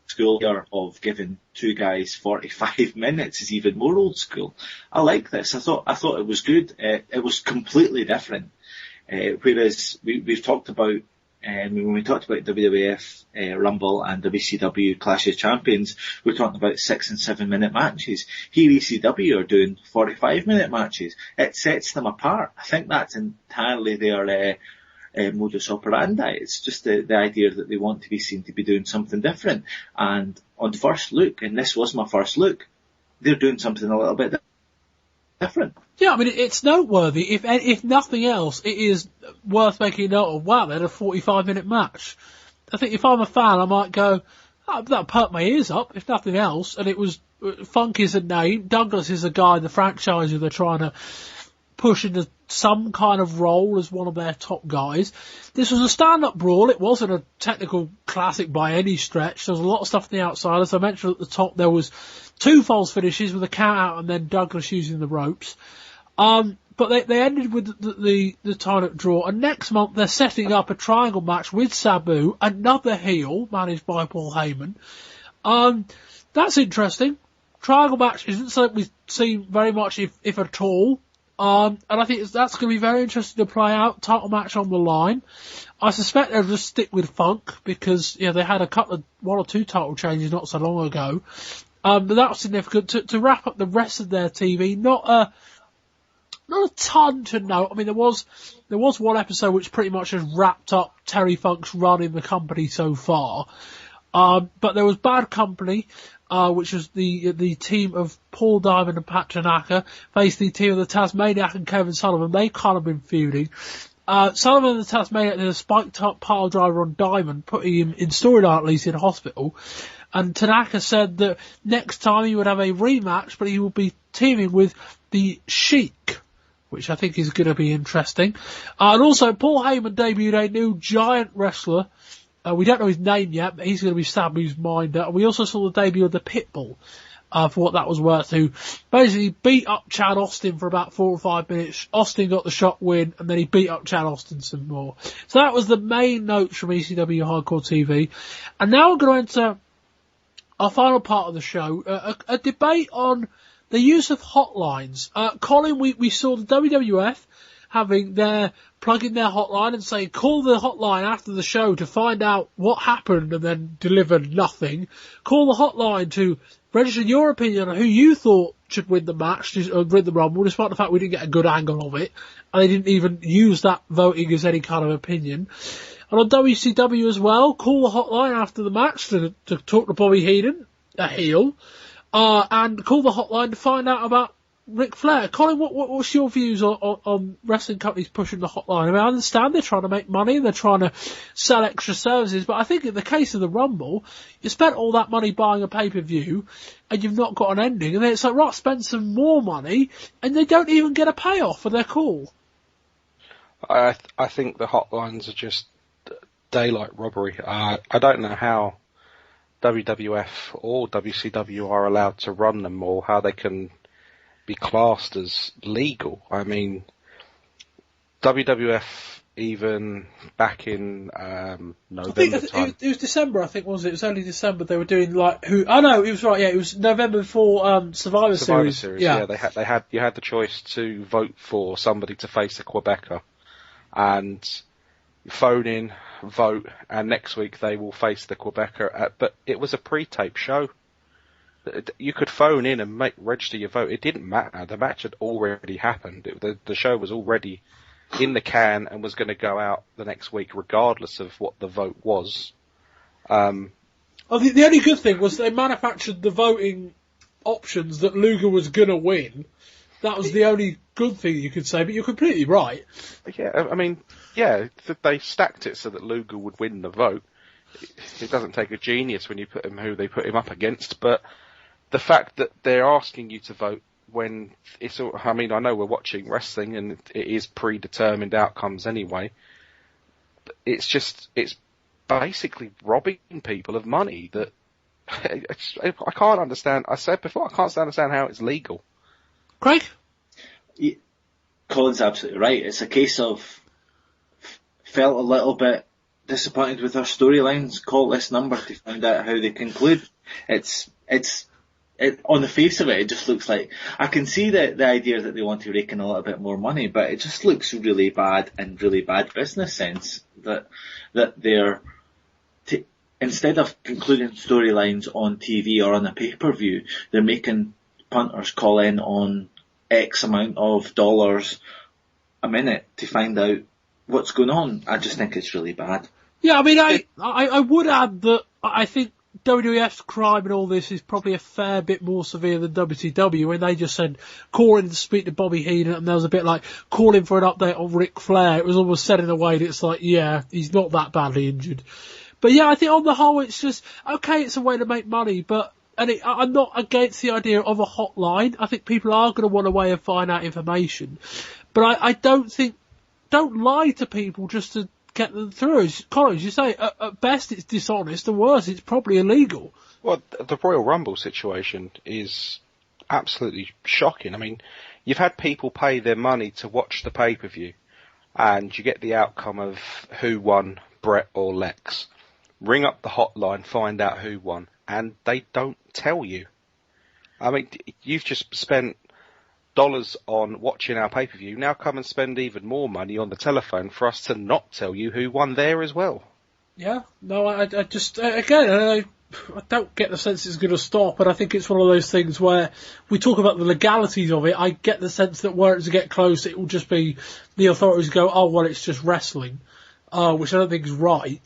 school. Of giving 2 guys 45 minutes is even more old school. I like this. I thought it was good. It was completely different. Whereas we've talked about, when we talked about WWF Rumble and WCW Clash of Champions, we're talking about 6 and 7 minute matches. Here ECW are doing 45-minute matches. It sets them apart. I think that's entirely their modus operandi. It's just the idea that they want to be seen to be doing something different. And on first look, and this was my first look, they're doing something a little bit different.
Yeah, I mean, it's noteworthy. If nothing else, it is worth making note of. Wow, they had a 45-minute match. I think if I'm a fan, I might go, that'll perk my ears up, if nothing else. And it was, Funk is a name. Douglas is a guy in the franchise who they're trying to push into some kind of role as one of their top guys. This was a stand-up brawl. It wasn't a technical classic by any stretch. There was a lot of stuff on the outside. As I mentioned at the top, there was 2 false finishes with a count out and then Douglas using the ropes. But they ended with the time draw, and next month they're setting up a triangle match with Sabu, another heel managed by Paul Heyman. That's interesting. Triangle match isn't something we've seen very much, if at all, And I think that's going to be very interesting to play out. Title match on the line. I suspect they'll just stick with Funk because, they had one or two title changes not so long ago. But that was significant. To wrap up the rest of their TV, not a ton to note. I mean, there was one episode which pretty much has wrapped up Terry Funk's run in the company so far. But there was Bad Company, which was the team of Paul Diamond and Pat Tanaka, faced the team of the Tasmaniac and Kevin Sullivan. They've kind of been feuding. Sullivan and the Tasmaniac did a spiked up pile driver on Diamond, putting him in storyline at least in hospital. And Tanaka said that next time he would have a rematch, but he will be teaming with the Sheik, which I think is going to be interesting. And also, Paul Heyman debuted a new giant wrestler. We don't know his name yet, but he's going to be stabbing his mind out. And we also saw the debut of the Pitbull, for what that was worth, who basically beat up Chad Austin for about 4 or 5 minutes. Austin got the shock win, and then he beat up Chad Austin some more. So that was the main notes from ECW Hardcore TV. And now we're going to enter our final part of the show, a debate on the use of hotlines. Colin, we saw the WWF plugging their hotline and saying, call the hotline after the show to find out what happened, and then delivered nothing. Call the hotline to register your opinion on who you thought should win the match, or win the Rumble, despite the fact we didn't get a good angle of it. And they didn't even use that voting as any kind of opinion. And on WCW as well, call the hotline after the match to talk to Bobby Heenan, a heel, and call the hotline to find out about Ric Flair. Colin, what's your views on wrestling companies pushing the hotline? I mean, I understand they're trying to make money, they're trying to sell extra services, but I think in the case of the Rumble, you spent all that money buying a pay-per-view, and you've not got an ending, and then it's like, right, spend some more money, and they don't even get a payoff for their call.
I think the hotlines are just daylight robbery. I don't know how WWF or WCW are allowed to run them, or how they can be classed as legal. I mean, WWF, even back in November time.
It was December, I think, wasn't it? It was only December. They were doing it was right. Yeah, it was November before Survivor Series.
Yeah, they had you had the choice to vote for somebody to face a Quebecer, and you phone in, vote, and next week they will face the Quebecer. But it was a pre-tape show. You could phone in and register your vote. It didn't matter. The match had already happened. The show was already in the can and was going to go out the next week, regardless of what the vote was.
The only good thing was they manufactured the voting options that Luger was going to win. That was the only good thing you could say, but you're completely right.
Yeah, I mean, yeah, they stacked it so that Luger would win the vote. It doesn't take a genius when you put him who they put him up against, but the fact that they're asking you to vote when it's all, I mean, I know we're watching wrestling and it is predetermined outcomes anyway. It's basically robbing people of money that I can't understand. I said before, I can't understand how it's legal.
Craig?
Yeah, Colin's absolutely right. It's a case of felt a little bit disappointed with our storylines. Call this number to find out how they conclude. On the face of it, it just looks like, I can see the idea that they want to rake in a little bit more money, but it just looks really bad in really bad business sense that they're, instead of concluding storylines on TV or on a pay-per-view, they're making punters call in on X amount of dollars a minute to find out what's going on. I just think it's really bad.
Yeah, I mean, I would add that I think WWF's crime in all this is probably a fair bit more severe than WCW, when they just said, call in to speak to Bobby Heenan, and there was a bit like, call in for an update on Ric Flair. It was almost said in a way that it's like, yeah, he's not that badly injured. But yeah, I think on the whole, it's just, okay, it's a way to make money, but, I'm not against the idea of a hotline. I think people are going to want a way of finding out information. But I don't lie to people just to get them through. Colin, as you say, at best it's dishonest, and worse, it's probably illegal.
Well, the Royal Rumble situation is absolutely shocking. I mean, you've had people pay their money to watch the pay-per-view, and you get the outcome of who won, Bret or Lex. Ring up the hotline, find out who won, and they don't tell you. I mean, you've just spent dollars on watching our pay-per-view, now come and spend even more money on the telephone for us to not tell you who won there as well.
Yeah, no, I just, again, I don't get the sense it's going to stop, and I think it's one of those things where we talk about the legalities of it. I get the sense that were it to get close, it will just be the authorities go, oh, well, it's just wrestling, which I don't think is right.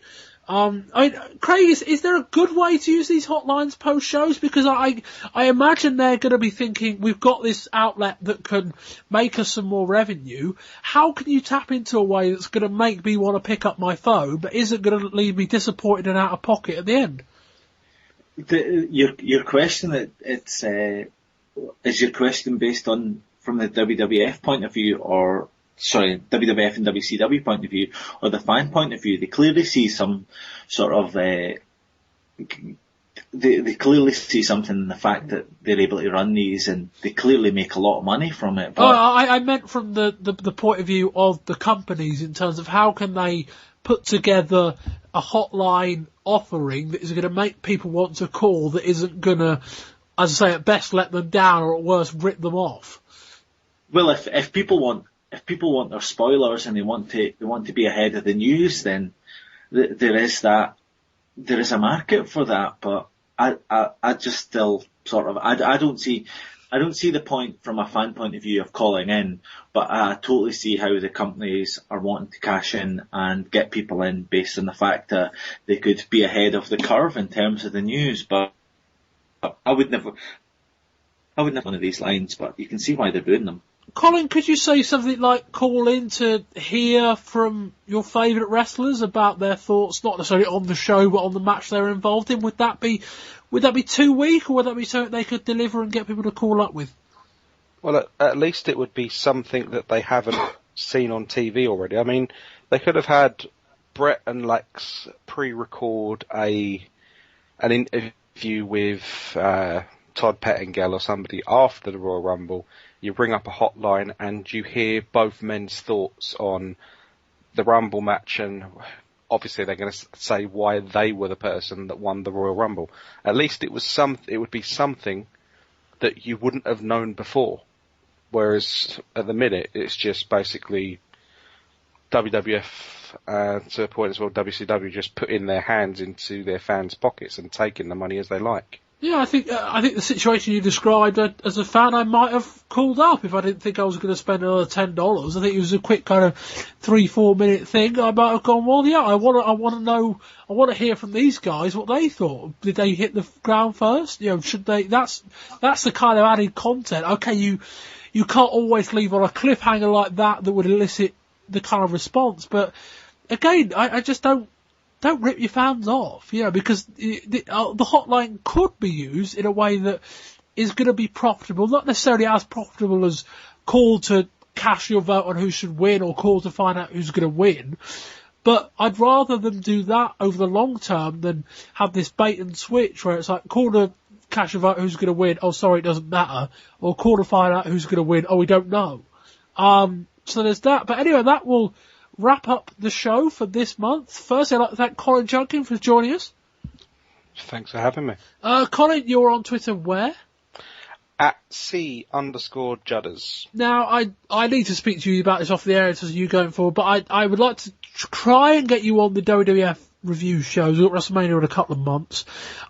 Craig, is there a good way to use these hotlines post shows? Because I imagine they're going to be thinking, we've got this outlet that can make us some more revenue. How can you tap into a way that's going to make me want to pick up my phone, but isn't going to leave me disappointed and out of pocket at the end?
Your question, is your question based on from the WWF point of view, or sorry, WWF and WCW point of view, or the fan point of view? They clearly see some sort of they clearly see something in the fact that they're able to run these, and they clearly make a lot of money from it. But
I meant from the point of view of the companies, in terms of how can they put together a hotline offering that is going to make people want to call, that isn't going to, as I say, at best let them down, or at worst rip them off.
Well, if people want their spoilers and they want to be ahead of the news, then there is a market for that. But I just still sort of I don't see the point from a fan point of view of calling in, but I totally see how the companies are wanting to cash in and get people in based on the fact that they could be ahead of the curve in terms of the news. But I would never one of these lines, but you can see why they're doing them.
Colin, could you say something like call in to hear from your favourite wrestlers about their thoughts, not necessarily on the show, but on the match they're involved in? Would that be too weak, or would that be something they could deliver and get people to call up with?
Well, at least it would be something that they haven't seen on TV already. I mean, they could have had Bret and Lex pre-record an interview with Todd Pettengill or somebody after the Royal Rumble. You bring up a hotline and you hear both men's thoughts on the Rumble match, and obviously they're going to say why they were the person that won the Royal Rumble. At least it would be something that you wouldn't have known before. Whereas at the minute, it's just basically WWF, to a point as well, WCW just putting their hands into their fans' pockets and taking the money as they like.
Yeah, I think the situation you described, as a fan, I might have called up if I didn't think I was going to spend another $10. I think it was a quick kind of 3-4 minute thing. I might have gone, well, yeah, I want to know, I want to hear from these guys what they thought. Did they hit the ground first? You know, should they? That's the kind of added content. Okay, you can't always leave on a cliffhanger like that would elicit the kind of response. But again, I just don't rip your fans off, you know, because the hotline could be used in a way that is going to be profitable, not necessarily as profitable as call to cast your vote on who should win or call to find out who's going to win. But I'd rather them do that over the long term than have this bait and switch where it's like call to cast your vote who's going to win, oh sorry it doesn't matter, or call to find out who's going to win, oh we don't know. So there's that. But anyway, that will wrap up the show for this month. First, I'd like to thank Colin Judkins for joining us.
Thanks for having me.
Colin, you're on Twitter where?
At @C_Judders.
Now, I need to speak to you about this off the air as you going forward, but I would like to try and get you on the WWF review shows. We've got WrestleMania in a couple of months.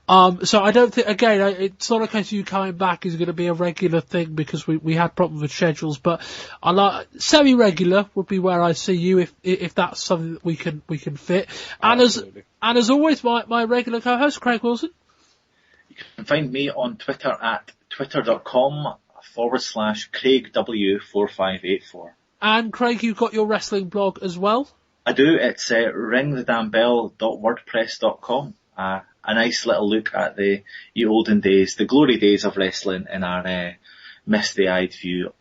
So I don't think, again, it's not a case of you coming back is going to be a regular thing because we had problems with schedules, but I like semi-regular would be where I see you if that's something that we can fit. And as always, my regular co-host, Craig Wilson.
You can find me on Twitter at twitter.com/CraigW4584.
And Craig, you've got your wrestling blog as well.
I do. It's ringthedamnbell.wordpress.com. A nice little look at the olden days, the glory days of wrestling, in our misty-eyed view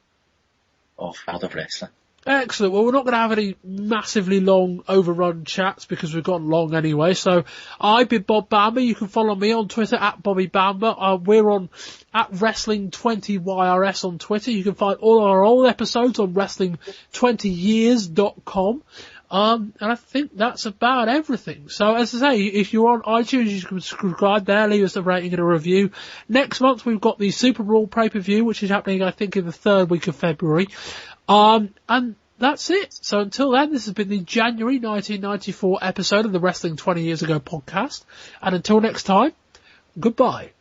of world of wrestling.
Excellent. Well, we're not going to have any massively long overrun chats because we've gone long anyway. So I've been Bob Bamber. You can follow me on Twitter at Bobby Bamber. We're on at Wrestling20YRS on Twitter. You can find all our old episodes on Wrestling20years.com. And I think that's about everything. So as I say, if you're on iTunes, you can subscribe there, leave us a rating and a review. Next month we've got the Super Brawl pay-per-view, which is happening, I think, in the 3rd week of February. And that's it. So until then, this has been the January 1994 episode of the Wrestling 20 Years Ago podcast. And until next time, goodbye.